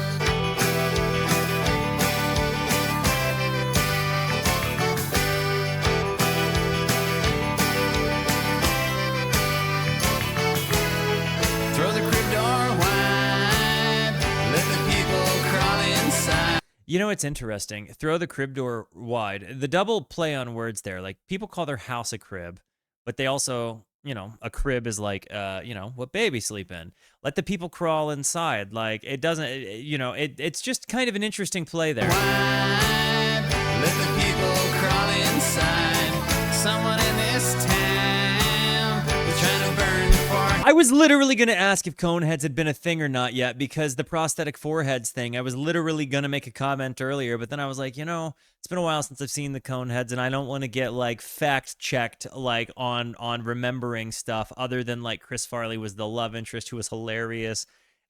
Throw the crib door wide, let the people crawl inside. You know, it's interesting. Throw the crib door wide. The double play on words there. Like, people call their house a crib, but they also, you know, a crib is like, you know, what babies sleep in. Let the people crawl inside. Like, it doesn't, it's just kind of an interesting play there. Wide, let the people crawl inside. Someone in this town is trying to burn the forehead. I was literally going to ask if cone heads had been a thing or not yet, because the prosthetic foreheads thing, I was literally going to make a comment earlier, but then I was like, you know, it's been a while since I've seen the cone heads, and I don't want to get, like, fact checked, like, on remembering stuff other than, like, Chris Farley was the love interest who was hilarious,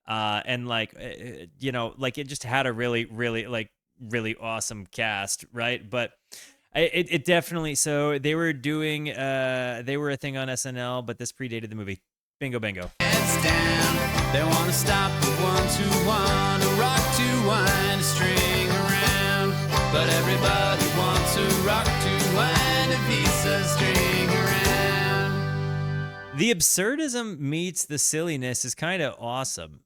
and, like, you know, like, it just had a really, really, like, really awesome cast, right? But it definitely, so they were doing, they were a thing on SNL, but this predated the movie. Bingo, bingo. Heads down. They want to stop the ones who want to rock, to wind a string around. But everybody wants to rock, to wind a piece of string around. The absurdism meets the silliness is kind of awesome.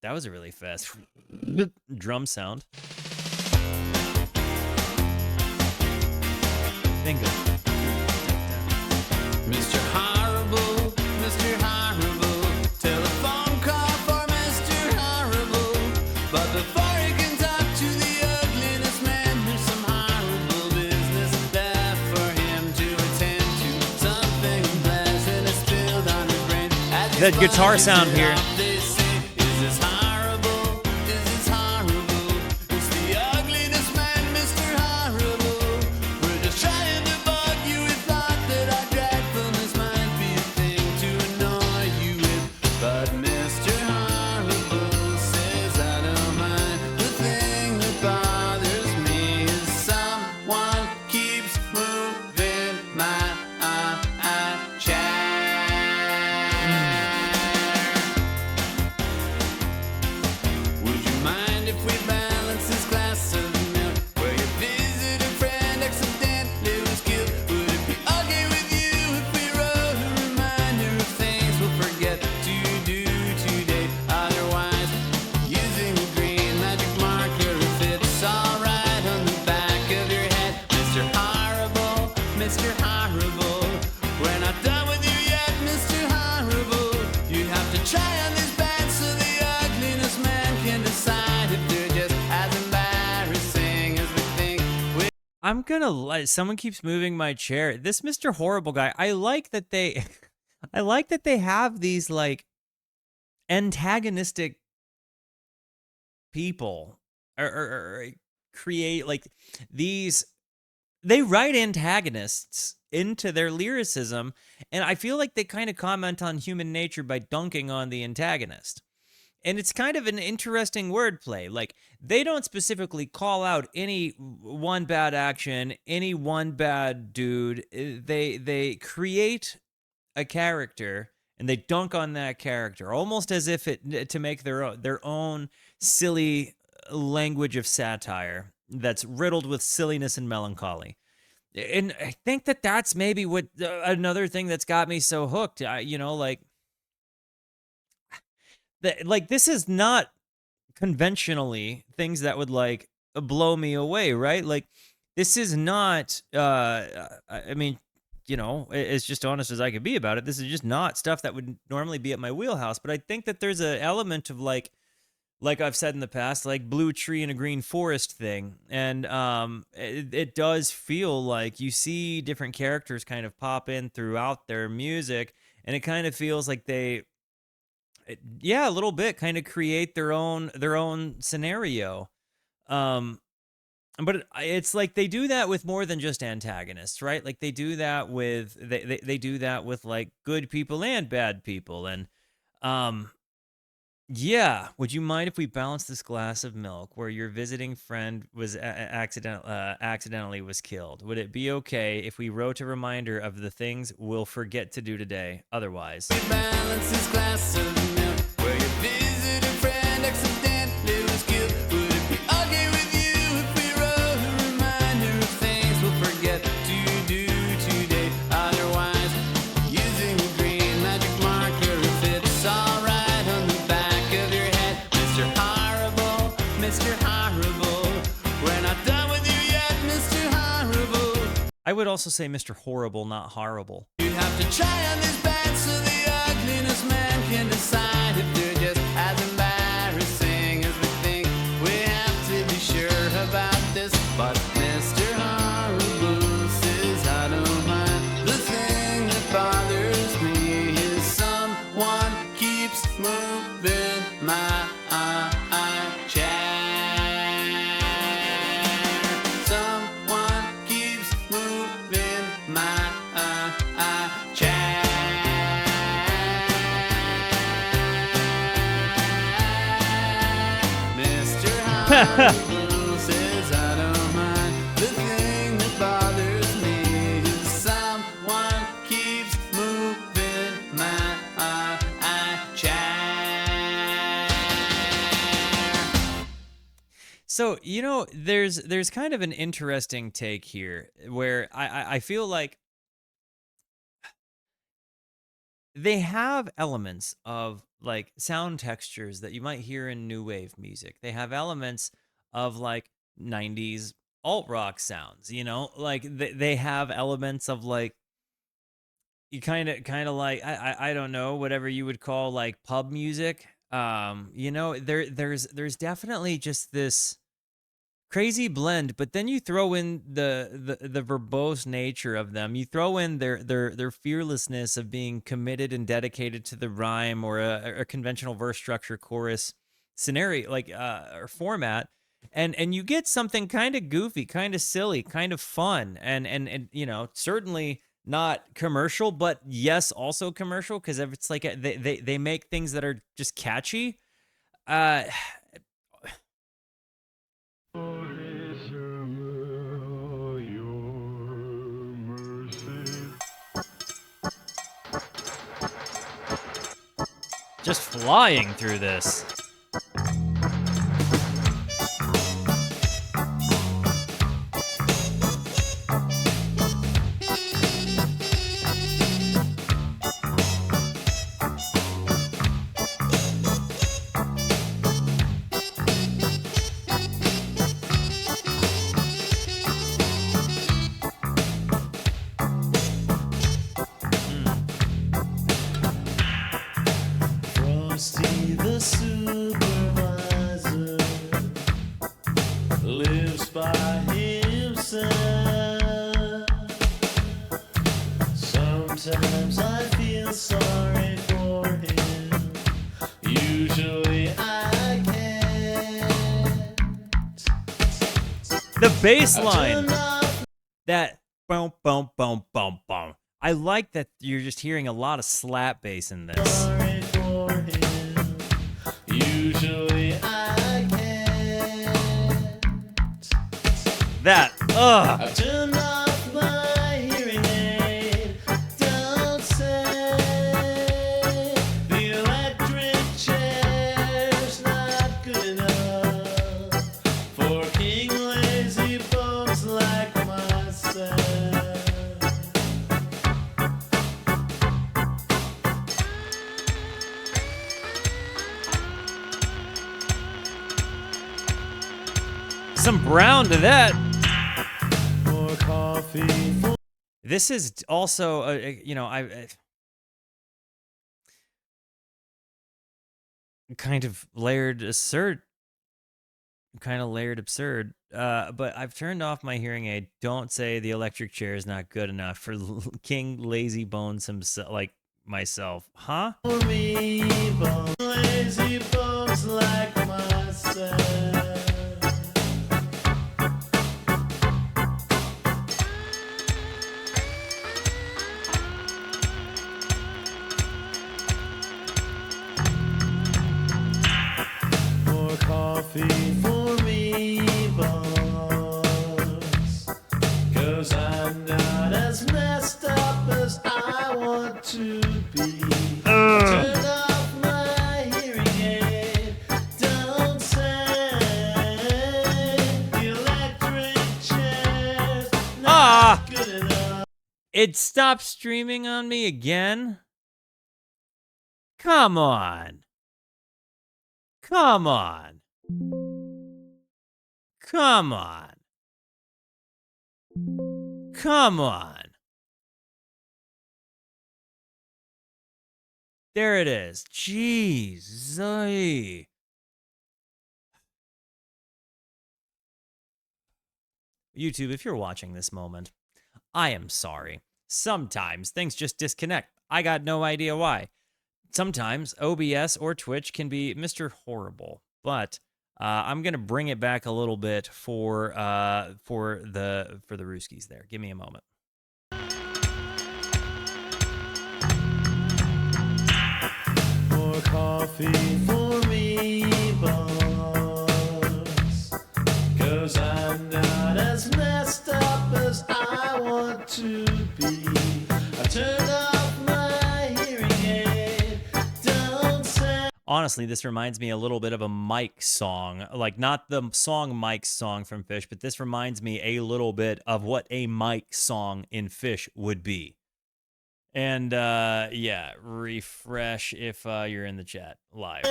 That was a really fast drum sound. Bingo. Mr. Horrible, Mr. Horrible, telephone call for Mr. Horrible. But before he can talk to the ugliness man, there's some horrible business left for him to attend to. Something unpleasant is spilled on his brain. As he That guitar sponges sound it here. off, they say, is this horrible? Is this horrible? It's the ugliness man, Mr. Horrible. We're just trying to bug you. We thought that our dreadfulness might be a thing to annoy you with. But Mr. Horrible says, I don't mind. The thing that bothers me is someone keeps moving my chair. I'm gonna let someone keeps moving my chair. This Mr. Horrible guy. I like that they, I like that they have these like antagonistic people or create like these. They write antagonists into their lyricism, and I feel like they kind of comment on human nature by dunking on the antagonist. And it's kind of an interesting wordplay. Like, they don't specifically call out any one bad action, any one bad dude. They create a character and they dunk on that character, almost as if to make their own silly language of satire that's riddled with silliness and melancholy. And I think that that's maybe what another thing that's got me so hooked. Like this is not conventionally things that would like blow me away, right? Like this is not. I mean, as just honest as I could be about it, this is just not stuff that would normally be at my wheelhouse. But I think that there's an element of like I've said in the past, like blue tree and a green forest thing. And it does feel like you see different characters kind of pop in throughout their music, and it kind of feels like a little bit kind of create their own scenario. But it's like they do that with more than just antagonists, right? Like they do that with they do that with like good people and bad people. And yeah, would you mind if we balance this glass of milk where your visiting friend was accidentally was killed? Would it be okay if we wrote a reminder of the things we'll forget to do today otherwise? Balance this glass of milk where your visiting friend accidentally was killed. Would it be okay with you if we wrote a reminder of things we'll forget to do today otherwise? Using a green magic marker if it's alright on the back of your head. Mr. Horrible, Mr. Horrible, we're not done with you yet, Mr. Horrible. I would also say Mr. Horrible, not horrible. You have to try on this bed so the ugliness man can decide if they're just as embarrassing as we think. We have to be sure about this, but Mr. Horrible says I don't mind. The thing that bothers me is someone keeps moving my chair. Someone keeps moving my chair. Mr. Horrible says I don't mind. The thing that bothers me is someone keeps moving my chair. So, there's kind of an interesting take here where I feel like they have elements of like sound textures that you might hear in new wave music. They have elements of like 90s alt rock sounds, like they have elements of like you kind of like I don't know, whatever you would call like pub music. There's definitely just this crazy blend, but then you throw in the verbose nature of them. You throw in their fearlessness of being committed and dedicated to the rhyme or a conventional verse structure, chorus scenario, like or format, and you get something kind of goofy, kind of silly, kind of fun, and certainly not commercial, but yes, also commercial, because if it's like they make things that are just catchy. Just flying through this. Frosty the Super I feel sorry for him. Usually I can't. The bass I line. turn off That boom, boom, boom, boom, boom. I like that you're just hearing a lot of slap bass in this. sorry for him. Usually I can't. That, ugh. I turned off my hearing aid. Don't say the electric chair's not good enough for king lazy folks like myself. Some brown to that. More coffee for This is also, kind of layered absurd. But I've turned off my hearing aid. Don't say the electric chair is not good enough for King Lazy Bones himself, like myself. Huh? me, but lazy folks like myself. More coffee for me, boss. 'Cause I'm not as messed up as I want to be. Turn off my hearing aid. Don't say the electric chair's not good enough. It stopped streaming on me again? Come on. Come on. Come on. Come on. There it is. Jeez. YouTube, if you're watching this moment, I am sorry. Sometimes things just disconnect. I got no idea why. Sometimes OBS or Twitch can be Mr. Horrible, but I'm gonna bring it back a little bit for the Rooskies there. Give me a moment. More coffee for me, boss. 'Cause I'm not as messed up as I want to be. I turned off my hearing aid. Don't say Honestly, this reminds me a little bit of a Mike song. Like, not the song Mike's song from Fish, but this reminds me a little bit of what a Mike song in Fish would be. And, yeah, refresh if you're in the chat live.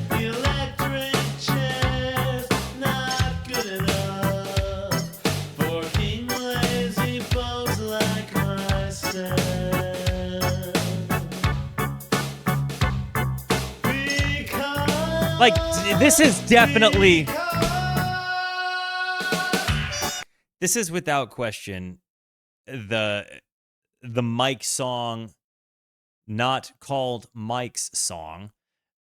the electric chair's not good enough for king lazy folks like myself. Like, this is definitely, this is without question the Mike song, not called Mike's song,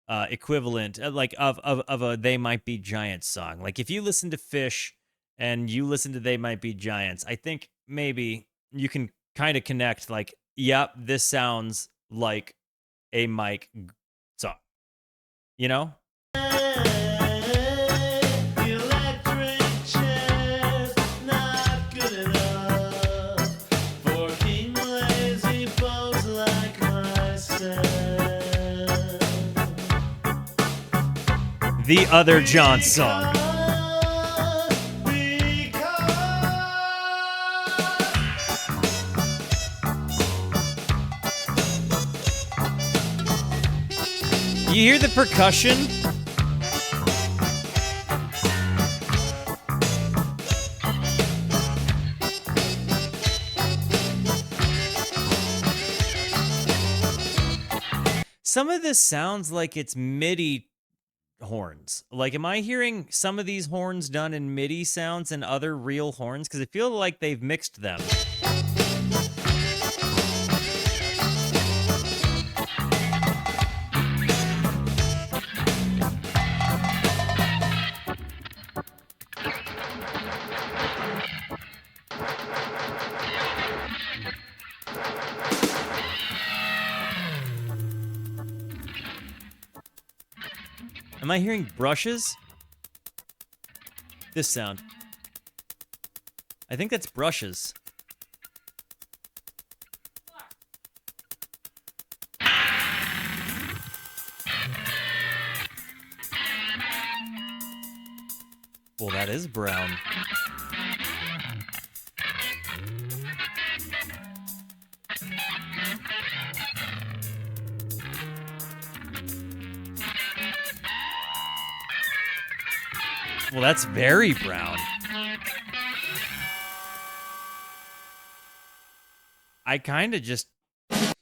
equivalent, like of a They Might Be Giants song. Like, if you listen to Fish and you listen to They Might Be Giants, I think maybe you can kind of connect, like, yep, this sounds like a Mike song. You know? The electric chair's not good enough for king lazy folks like myself. The other John song. You hear the percussion? Some of this sounds like it's MIDI horns. Like, am I hearing some of these horns done in MIDI sounds and other real horns? Because I feel like they've mixed them. Am I hearing brushes? This sound. I think that's brushes. Well, that is brown. Well, that's very brown. I kind of just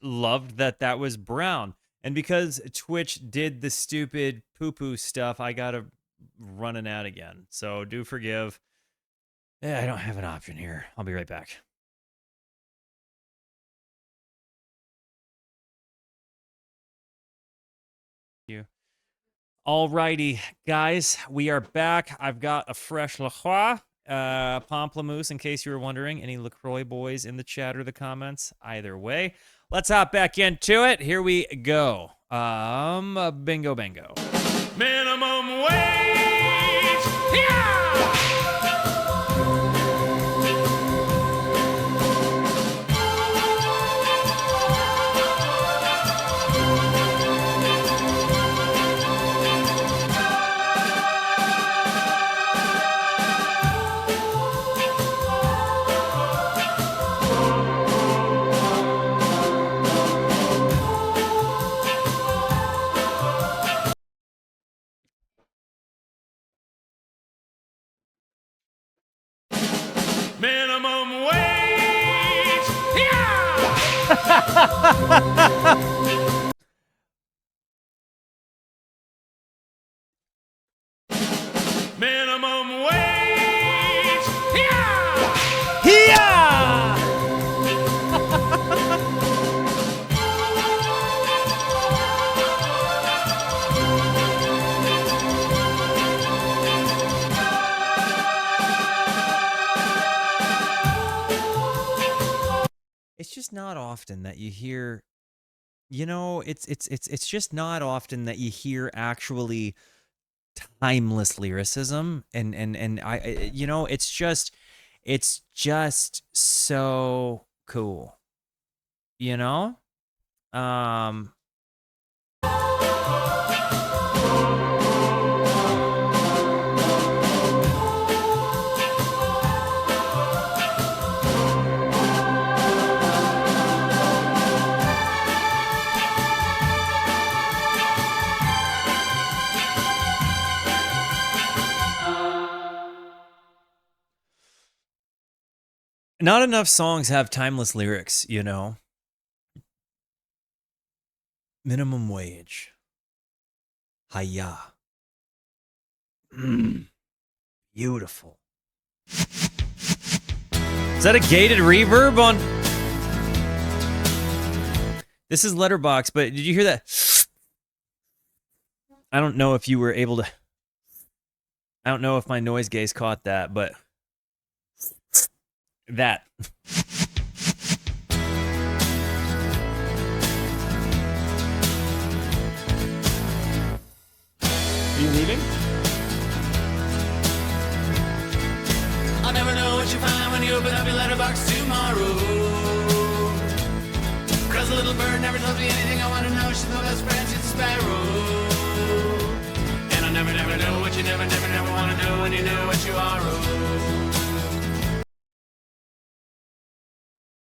loved that was brown. And because Twitch did the stupid poo-poo stuff, I gotta run an ad again. So do forgive. Yeah, I don't have an option here. I'll be right back. You. Alrighty, guys, we are back. I've got a fresh La Croix, Pamplemousse, in case you were wondering. Any LaCroix boys in the chat or the comments? Either way, let's hop back into it. Here we go. Bingo, bango. Minimum wage! Yeah! Minimum wage! Yeah! Minimum wage! Yeah! Here! It's just not often that you hear, you know, it's just not often that you hear actually timeless lyricism and I you know, it's just so cool. You know? Not enough songs have timeless lyrics, you know. Minimum wage. Hiya. Beautiful. Is that a gated reverb on? This is Letterbox, but did you hear that? I don't know if you were able to. I don't know if my noise gaze caught that, but that. Are you leaving? I'll never know what you find when you open up your letterbox tomorrow. Cause a little bird never tells me anything I want to know. She's my best friend, she's a sparrow. And I'll never know what you never want to know when you know what you are.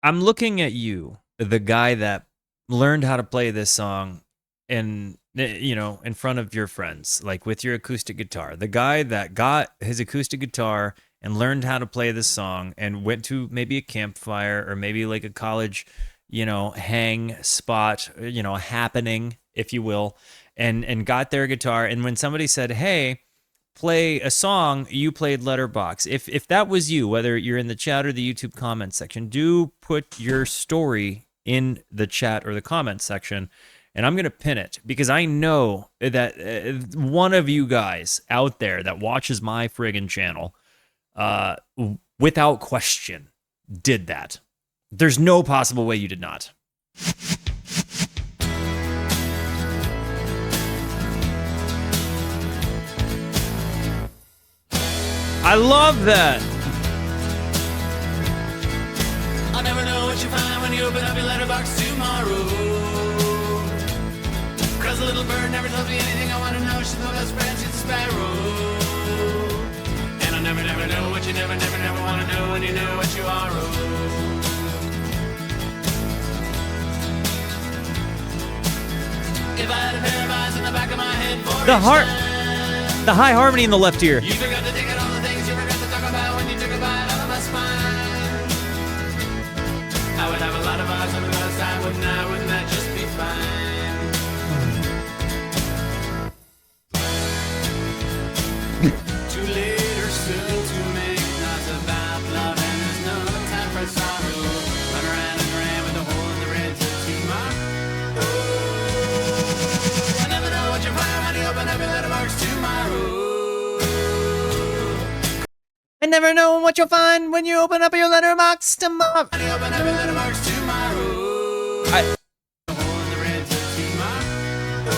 I'm looking at you, the guy that learned how to play this song in, you know, in front of your friends, like with your acoustic guitar. The guy that got his acoustic guitar and learned how to play this song and went to maybe a campfire or maybe like a college, you know, hang spot, you know, happening, if you will, and got their guitar. And when somebody said, hey, play a song, you played Letterbox. If that was you, whether you're in the chat or the YouTube comment section, do put your story in the chat or the comment section, and I'm going to pin it because I know that one of you guys out there that watches my friggin' channel, without question, did that. There's no possible way you did not. I love that. I'll never know what you find when you open up your letterbox tomorrow. Cause the little bird never tells me anything I want to know. She's my best friend, she's a sparrow. And I'll never know what you never want to know when you know what you are. If I had a pair of eyes in the back of my head for The each heart, time, the high harmony in the left ear. you forgot to think of all the things you forgot to talk about when you took a bite out of my spine. I would have a lot of eyes on the other side, wouldn't I? Wouldn't that just be fine? Too late or soon to make noise about love, and there's no time for sorrow. Run around and ran with a hole in the red tomorrow. I never know what you find when you open up your letterbox tomorrow. I never know what you'll find when you open up your letterbox tomorrow. When you open up your letterbox tomorrow. I- A hole in the red tomorrow.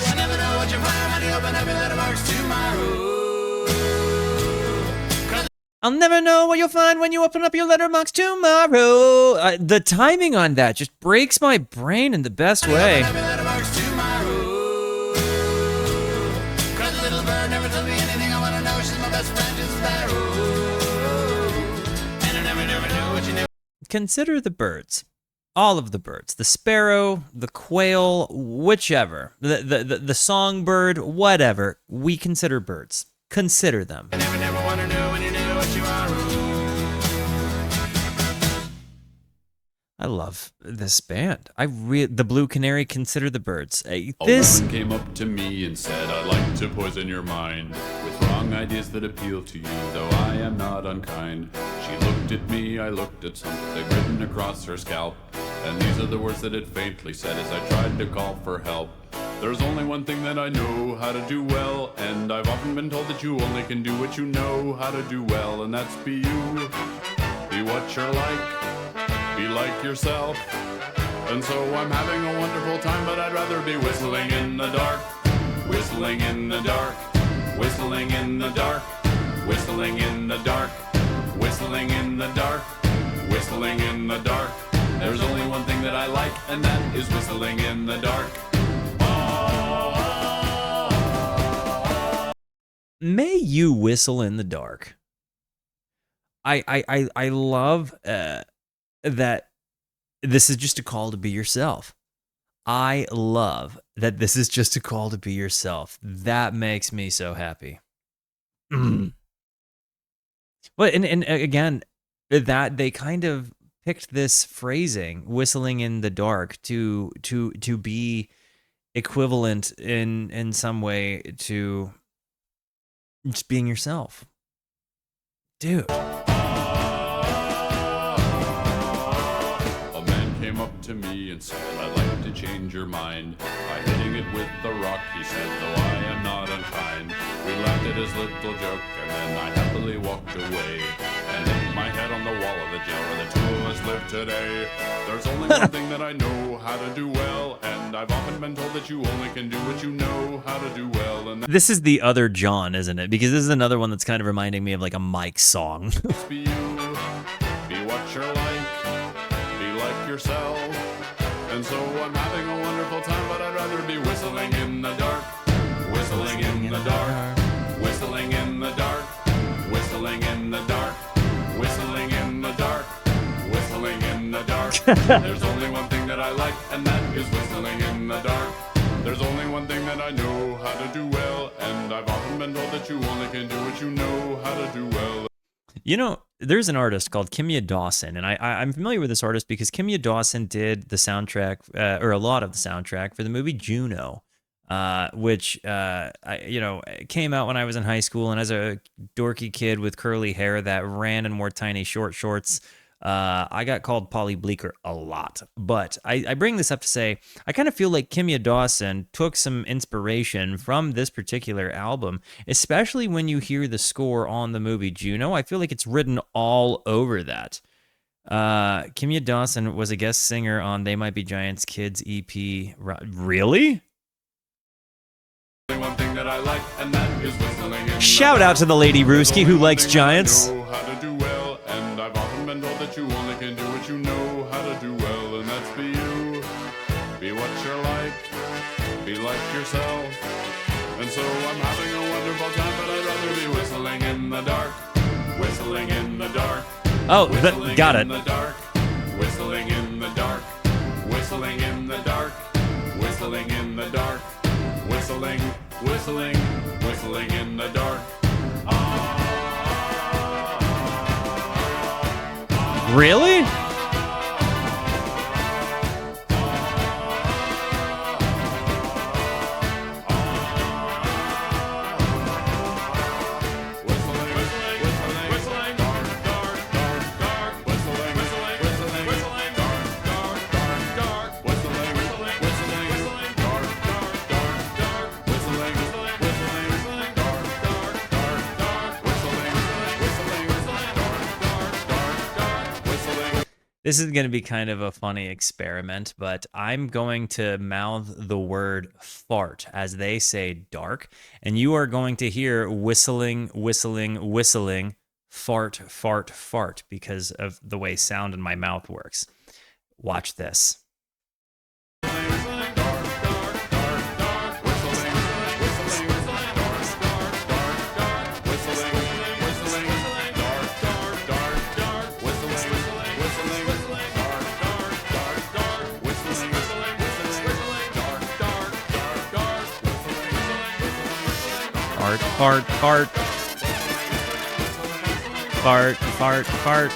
I never know what you find when you open up your letterbox tomorrow. I'll never know what you'll find when you open up your letterbox tomorrow. The timing on that just breaks my brain in the best way. Open up your letterbox tomorrow. 'Cause the little bird never tells me anything I wanna know. She's my best friend, she's a sparrow. And I never know what you know. Consider the birds. All of the birds. The sparrow, the quail, whichever. The songbird, whatever. We consider birds. Consider them. I never wanna know when you know what you are. I love this band. The Blue Canary, Consider the Birds. A This woman came up to me and said, I'd like to poison your mind with wrong ideas that appeal to you, though I am not unkind. She looked at me, I looked at something written across her scalp, and these are the words that it faintly said as I tried to call for help. There's only one thing that I know how to do well, and I've often been told that you only can do what you know how to do well, and that's be you. Be what you're like. Be like yourself. And so I'm having a wonderful time, but I'd rather be whistling in the dark. Whistling in the dark. Whistling in the dark. Whistling in the dark. Whistling in the dark. Whistling in the dark. There's only one thing that I like, and that is whistling in the dark. May you whistle in the dark. I love that this is just a call to be yourself. I love that this is just a call to be yourself. That makes me so happy. But and again, that they kind of picked this phrasing, whistling in the dark, to be equivalent in some way to just being yourself. Dude. A man came up to me and said, I'd like to change your mind by hitting it with the rock, he said, though I am not unkind. We laughed at his little joke, and then I happily walked away and hit my head on the wall of the jail where the two of us live today. There's only one thing that I know how to do well, and I've often been told that you only can do what you know how to do well, and This is the other John, isn't it? Because this is another one that's kind of reminding me of like a Mike song. that's be you. Be what you're like. Be like yourself. And so I'm having a wonderful time, but I'd rather be whistling in the dark. Whistling in the dark. Whistling in the dark. Whistling in the dark. Whistling in the dark. Whistling in the dark. There's only one thing that I like, and that is whistling in the dark. There's only one thing that I know how to do well, and I've often been told that you only can do what you know how to do well. You know, there's an artist called Kimya Dawson, and I'm familiar with this artist because Kimya Dawson did the soundtrack, or a lot of the soundtrack for the movie Juno, which came out when I was in high school, and as a dorky kid with curly hair that ran and wore tiny short shorts, I got called Polly Bleeker a lot. But I bring this up to say, I kind of feel like Kimya Dawson took some inspiration from this particular album, especially when you hear the score on the movie Juno. I feel like it's written all over that. Kimya Dawson was a guest singer on They Might Be Giants Kids EP. Really? One thing that that I like, and that is whistling in Shout the out to the Lady dark. Rooski who likes There's only one giants. thing I know how to do well, and I've often been told that you only can do what you know how to do well, and that's be you. Be what you're like, be like yourself. And so I'm having a wonderful time, but I'd rather be whistling in the dark, whistling in the dark. Oh, Whistling got in it. the dark, whistling in the dark, whistling in the dark, whistling in the dark, whistling, whistling, whistling in the dark. Really? Whistling, whistling, whistling, whistling, dark, dark, dark, dark, whistling, whistling, whistling, whistling, dark, dark, dark, dark, whistling, whistling, whistling, whistling, dark, dark, dark, dark, whistling, whistling, whistling, whistling, dark, dark, dark, dark, whistling, whistling, whistling, dark, dark, dark, dark, whistling. This is going to be kind of a funny experiment, but I'm going to mouth the word fart as they say dark, and you are going to hear whistling, whistling, whistling, fart, fart, fart because of the way sound in my mouth works. Watch this. Fart, fart, fart. Fart, fart, fart.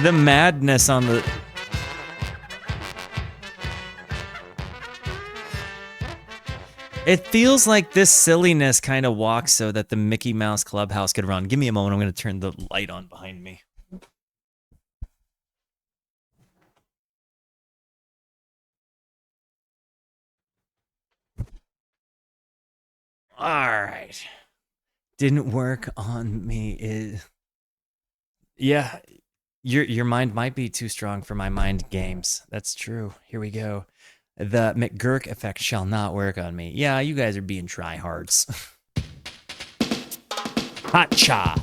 The madness on the... It feels like this silliness kind of walks so that the Mickey Mouse Clubhouse could run. Give me a moment. I'm going to turn the light on behind me. All right. Didn't work on me. Yeah, your mind might be too strong for my mind games. That's true. Here we go. The McGurk effect shall not work on me. Yeah, you guys are being tryhards. Hot cha.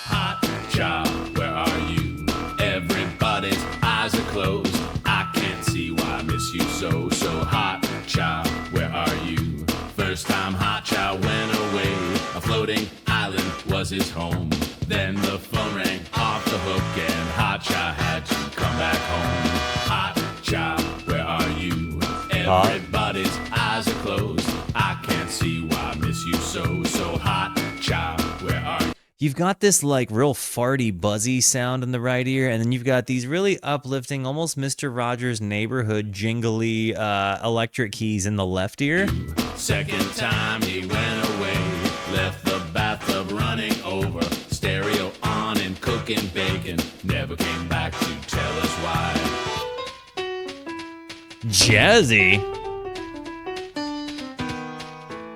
Hot cha, where are you? Everybody's eyes are closed. I can't see why I miss you so. So hot cha, where are you? First time hot cha went away. A floating island was his home. Then the phone rang off the hook and hot cha had to come back home. Hot cha, where are you? Everybody's eyes are closed. I can't see why I miss you so. So hot cha, where are you? You've got this like real farty, buzzy sound in the right ear, and then you've got these really uplifting, almost Mr. Rogers' Neighborhood jingly electric keys in the left ear. Second time he went away, left the bathtub running over, stereo on and cooking bacon, never came back to tell us why. Jazzy.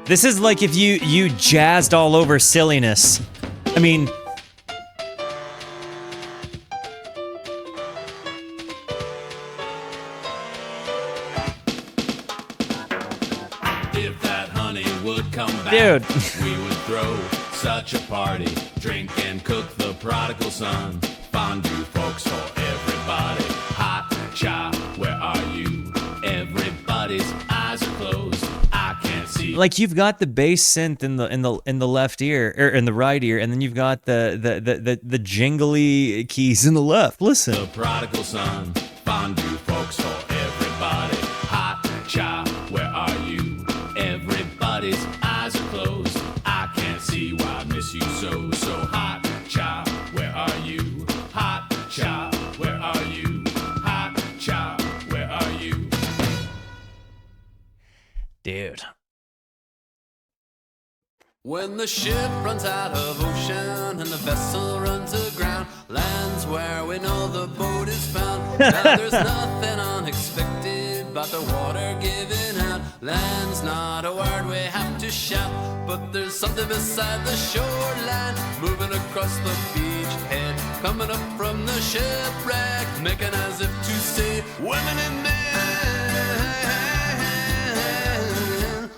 This is like if you jazzed all over silliness. I mean, If that honey would come back, Dude. we would throw such a party, drink and cook the prodigal son, fondue folks for everybody. Hot cha, where are you? Everybody's eyes are closed. I can't see. like you've got the bass synth in the left ear or in the right ear, and then you've got the jingly keys in the left. Listen. The prodigal son, fondue folks for everybody. Hot cha, where are you? Everybody's eyes are closed. I can't see why I miss you so. So hot cha, where are you? Hot cha, where are you? Hot cha, where are you? Dude. When the ship runs out of ocean and the vessel runs aground, lands where we know the boat is found. Now there's nothing unexpected but the water giving out. Land's not a word we have to shout, but there's something beside the shoreline, moving across the beachhead, coming up from the shipwreck, making as if to say, women and men,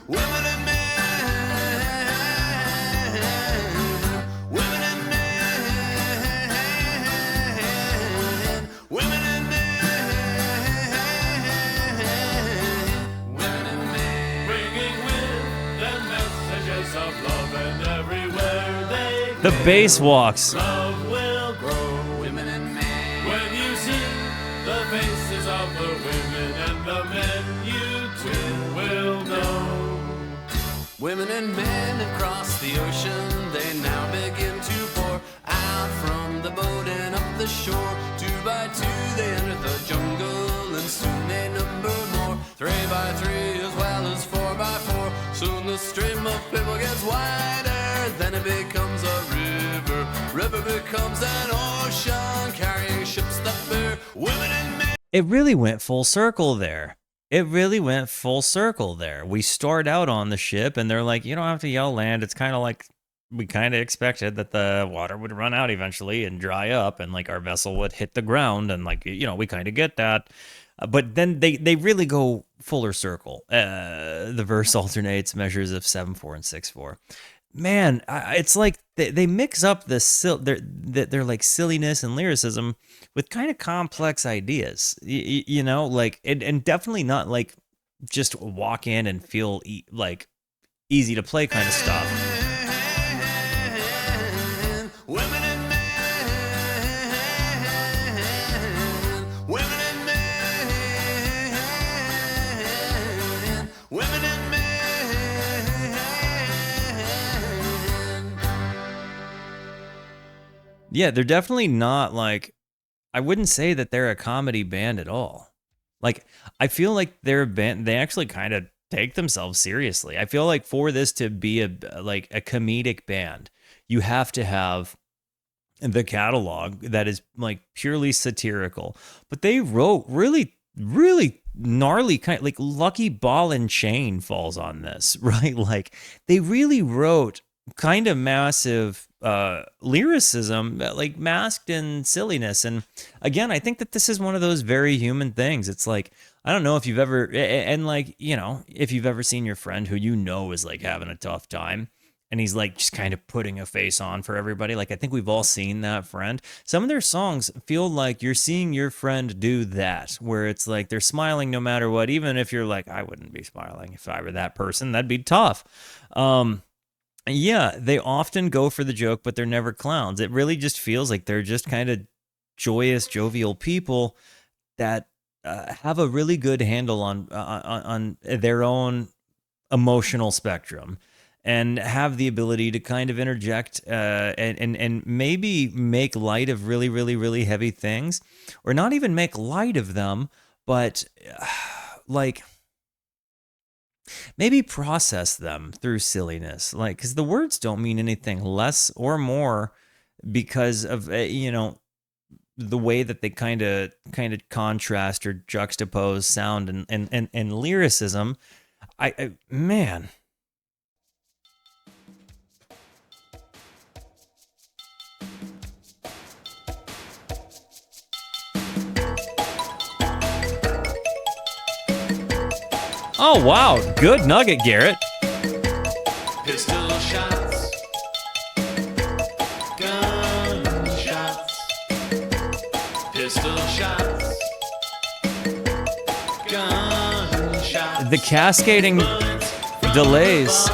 women and men, women and men, women and men, Bringing with them messages of love, and everywhere they The bass walks. love will grow. women and men. When you see the faces of the women and the men, you too will know. Women and men across the ocean, they now begin to pour out from the boat and up the shore. 2 by 2 they enter the jungle, and soon they number more. 3 by 3 as well as 4 by 4. Soon the stream of people gets wider, then it becomes a river. River becomes an ocean, carrying ships that bear women and men. It really went full circle there. It really went full circle there. We start out on the ship, and they're like, you don't have to yell land. It's kind of like we kind of expected that the water would run out eventually and dry up, and like our vessel would hit the ground, and like, you know, we kind of get that. But then they really go fuller circle. The verse alternates measures of 7/4 and 6/4. Man, it's like they mix up their like silliness and lyricism with kind of complex ideas, you know, like and definitely not like just walk in and feel like easy to play kind of stuff. Women and men, women and men, women and men. Yeah, they're definitely not like, I wouldn't say that they're a comedy band at all. Like, I feel like they're a band, they actually kind of take themselves seriously. I feel like for this to be a comedic band, you have to have the catalog that is like purely satirical. But they wrote really, really gnarly kind of like Lucky Ball and Chain falls on this, right? Like they really wrote kind of massive lyricism, like masked in silliness. And again, I think that this is one of those very human things. It's like, I don't know if you've ever, and like, you know, if you've ever seen your friend who you know is like having a tough time, and he's like just kind of putting a face on for everybody. Like, I think we've all seen that friend. Some of their songs feel like you're seeing your friend do that, where it's like they're smiling no matter what, even if you're like, I wouldn't be smiling if I were that person. That'd be tough. Yeah, they often go for the joke, but they're never clowns. It really just feels like they're just kind of joyous, jovial people that have a really good handle on their own emotional spectrum, and have the ability to kind of interject and maybe make light of really, really, really heavy things, or not even make light of them, but like maybe process them through silliness, like, because the words don't mean anything less or more because of you know, the way that they kind of contrast or juxtapose sound and lyricism. I man. Oh, wow. Good nugget, Garrett. Pistol shots, gun shots, pistol shots, gun shots. The cascading delays.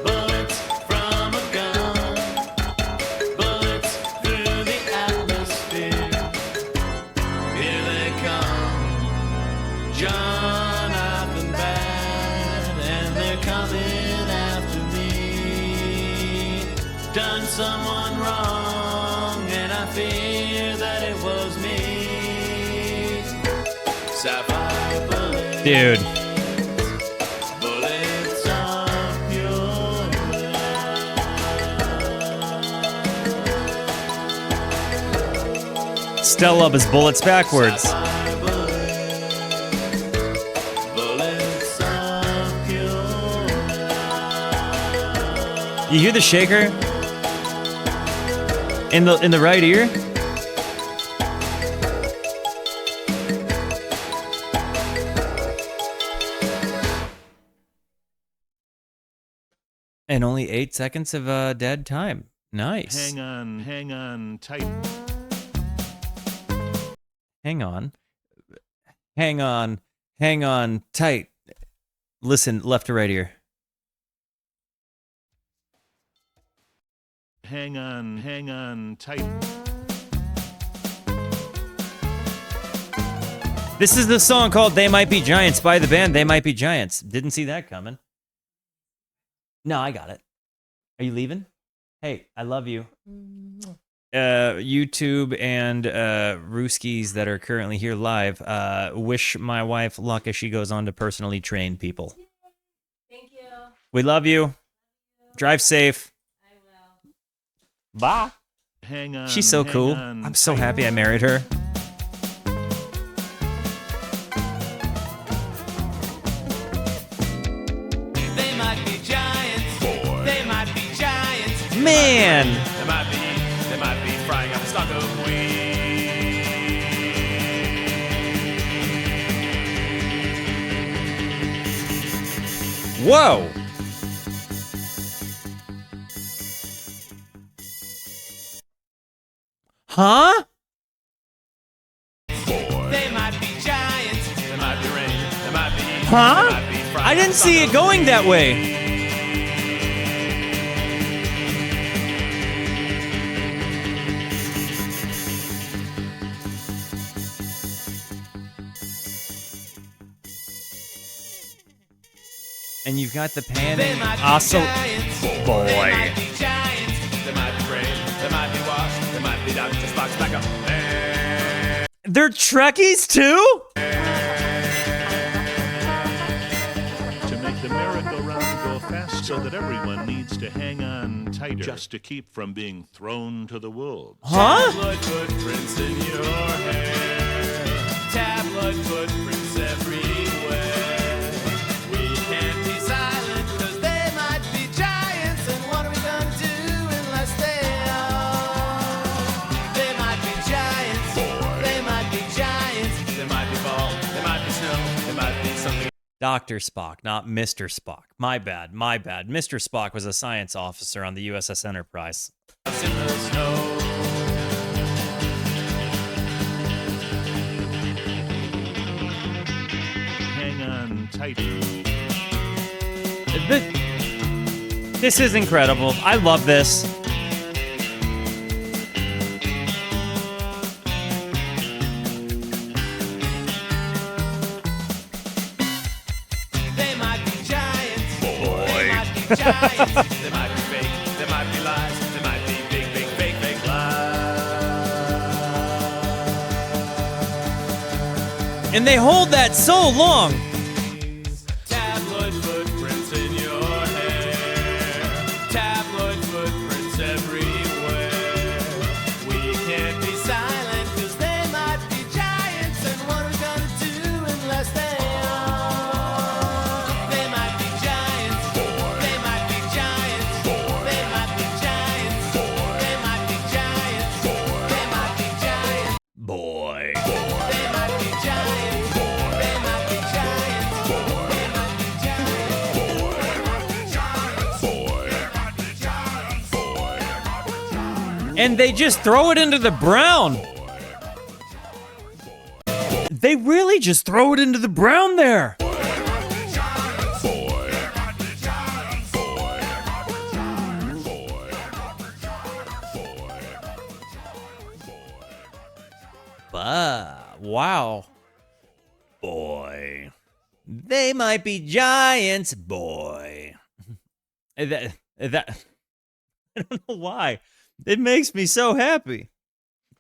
Bullets from a gun, bullets through the atmosphere. Here they come, John up and bad, and they're coming after me. Done someone wrong, and I fear that it was me. Sapphire bullets. Dude. Bullets of pure love. Stella up his bullets backwards. Sapphire bullets You hear the shaker in the right ear? And only 8 seconds of dead time. Nice. Hang on tight. Hang on. Hang on tight. Listen, left to right ear. Hang on tight. This is the song called They Might Be Giants by the band They Might Be Giants. Didn't see that coming. No, I got it. Are you leaving? Hey, I love you. YouTube and Rooskies that are currently here live, wish my wife luck as she goes on to personally train people. Thank you. We love you. Drive safe. I will. Bye. Hang on. She's so cool. I'm so happy I married her. They might be giants. They might be giants. Man. They might be frying up a stock of weed. Whoa. Huh? They might be giants. They might be rain. They might be heat. Huh? They might be frying I up didn't a see stock it of going that weed. way. And you've got the pan They and might be also giants. They might be giants. They might be rain. They might be washed. They might be Dr. Spock's back up. they're Trekkies too? To make the merry-go-round go fast so that everyone needs to hang on tighter just to keep from being thrown to the wolves. Huh? Tabloid footprints in your hair. Tabloid footprints everywhere. We can't be silent because they might be giants. And what are we gonna do unless they are? They might be giants. They might be giants. They might be bald. They might be snow. They might be something. Dr. Spock, not Mr. Spock. My bad. Mr. Spock was a science officer on the USS Enterprise. else in the snow. Hang on tight. This is incredible. I love this. They might be giants. They might be giants. They might be fake. They might be lies. They might be big, big, fake lies. And they hold that so long. Tabloid footprints in your hair. Tabloid footprints everywhere. We can't be silent because they might be giants. And what are we gonna do unless they are? They might be giants. They might be giants. They might be giants. They might be giants. They might be giants. Boy. They might be giants. They might be giants. They might be giants. And they just throw it into the brown. They really just throw it into the brown there. Wow. Boy. They might be giants, boy. That I don't know why. It makes me so happy.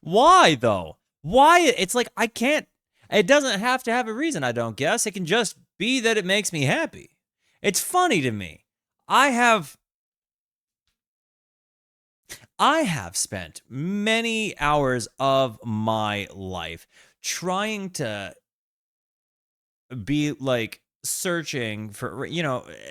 Why though? Why? It's like I can't. It doesn't have to have a reason, I don't guess. It can just be that it makes me happy. It's funny to me. I have spent many hours of my life trying to be like searching for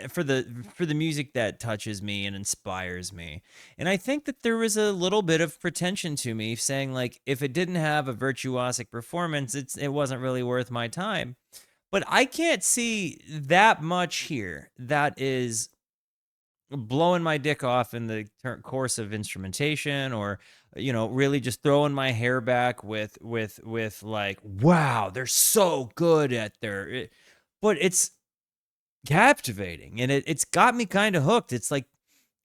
for the music that touches me and inspires me. And I think that there was a little bit of pretension to me saying like if it didn't have a virtuosic performance, it wasn't really worth my time. But I can't see that much here that is blowing my dick off in the course of instrumentation, or really just throwing my hair back with like, wow, they're so good at but it's captivating, and it's got me kind of hooked. It's like,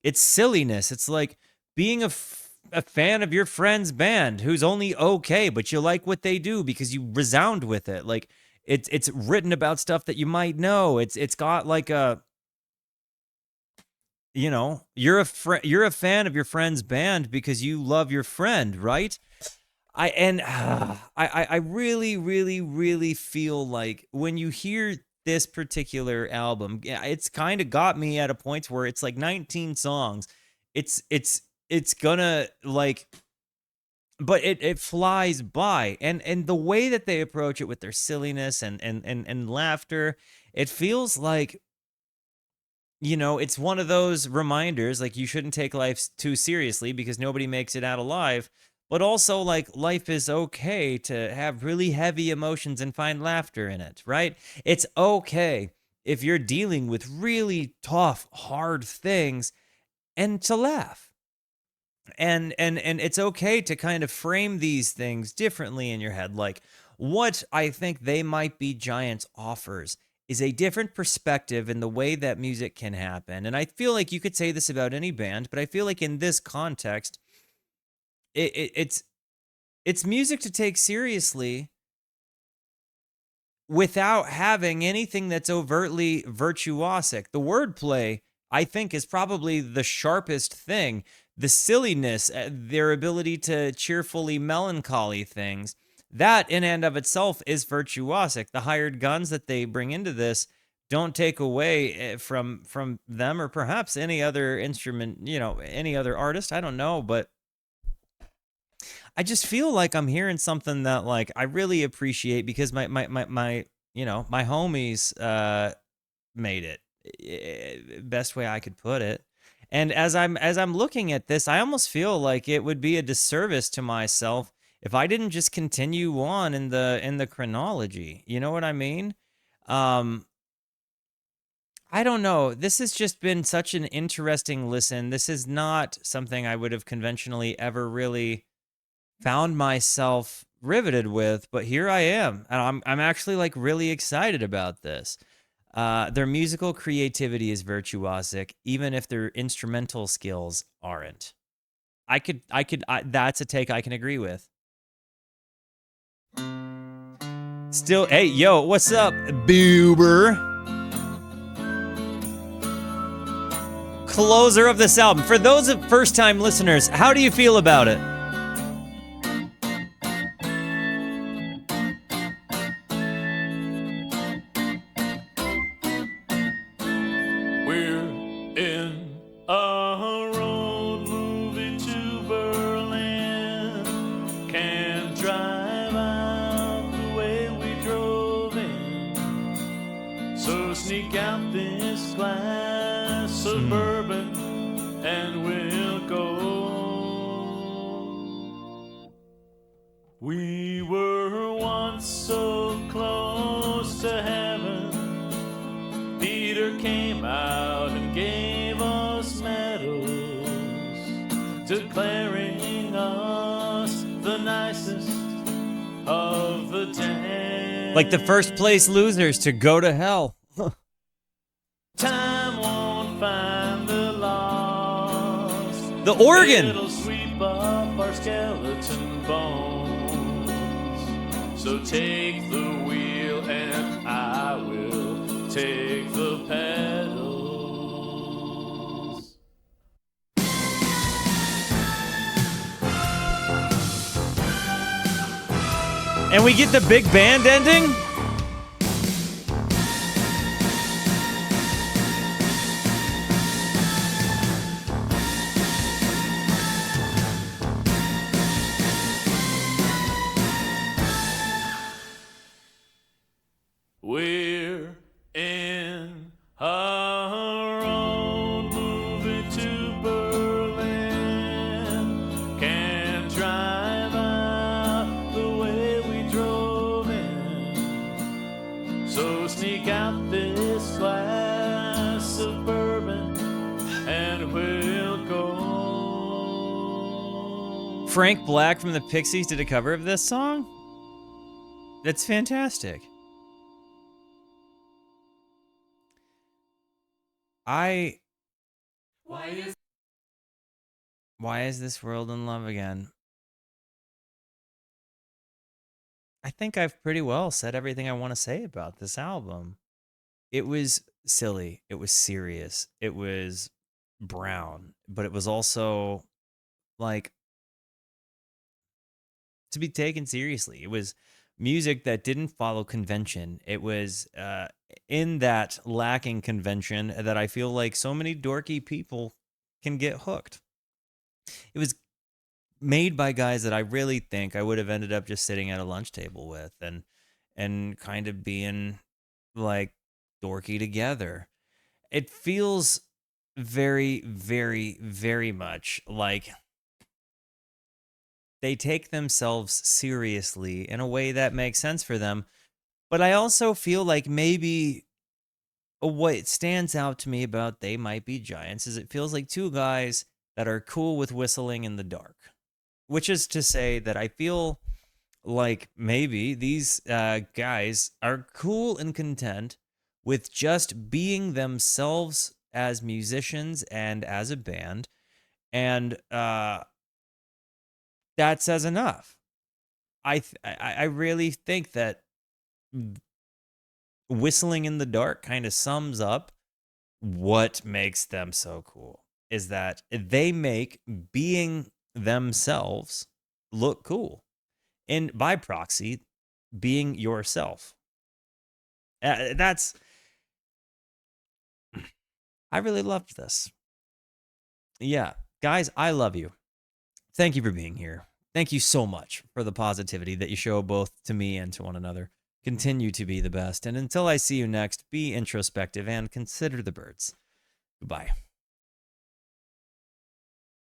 it's silliness. It's like being a fan of your friend's band who's only okay, but you like what they do because you resound with it. Like it's written about stuff that you might know. It's got like a, you're a fan of your friend's band because you love your friend, right? I really, really, really feel like when you hear this particular album, it's kind of got me at a point where it's like 19 songs. It's gonna like, but it flies by, and the way that they approach it with their silliness and laughter, it feels like, it's one of those reminders, like you shouldn't take life too seriously because nobody makes it out alive, but also like life is okay to have really heavy emotions and find laughter in it, right? It's okay if you're dealing with really tough, hard things and to laugh. And it's okay to kind of frame these things differently in your head. Like what I think They Might Be Giants offers is a different perspective in the way that music can happen. And I feel like you could say this about any band, but I feel like in this context, it's music to take seriously without having anything that's overtly virtuosic. The wordplay, I think, is probably the sharpest thing. The silliness, their ability to cheerfully melancholy things, that in and of itself is virtuosic. The hired guns that they bring into this don't take away from them, or perhaps any other instrument, any other artist. I don't know, but I just feel like I'm hearing something that like I really appreciate because my homies made it. Best way I could put it. And as I'm looking at this, I almost feel like it would be a disservice to myself if I didn't just continue on in the chronology. You know what I mean? I don't know. This has just been such an interesting listen. This is not something I would have conventionally ever really found myself riveted with, but here I am, and I'm actually like really excited about this. Their musical creativity is virtuosic, even if their instrumental skills aren't. That's a take I can agree with. Still, hey, yo, what's up, Boober? Closer of this album. For those first-time listeners, how do you feel about it? We're in a road movie to Berlin. Can't drive out the way we drove in. So sneak out this glass Suburban and we'll go. We were once so close to heaven. Peter came out and gave us medals, declaring us the nicest of the 10. Like the first place losers to go to hell. Time won't find the lost. The organ. It'll sweep up our skeleton bones. So take the wheel and I will take the pedals. And we get the big band ending? We're in sneak out this glass of bourbon and we'll go. Frank Black from the Pixies did a cover of this song? That's fantastic. Why is this world in love again? I think I've pretty well said everything I want to say about this album. It was silly. It was serious. It was brown, but it was also like to be taken seriously. It was music that didn't follow convention. It was in that lacking convention that I feel like so many dorky people can get hooked. It was made by guys that I really think I would have ended up just sitting at a lunch table with and kind of being like dorky together. It feels very, very, very much like they take themselves seriously in a way that makes sense for them. But I also feel like maybe what stands out to me about They Might Be Giants is it feels like two guys that are cool with whistling in the dark. Which is to say that I feel like maybe these guys are cool and content with just being themselves as musicians and as a band. And that says enough. I really think that whistling in the dark kind of sums up what makes them so cool, is that they make being themselves look cool, and by proxy being yourself. That's I really loved this. Yeah, guys, I love you. Thank you for being here. Thank you so much for the positivity that you show both to me and to one another. Continue to be the best, and until I see you next, be introspective and consider the birds. Goodbye.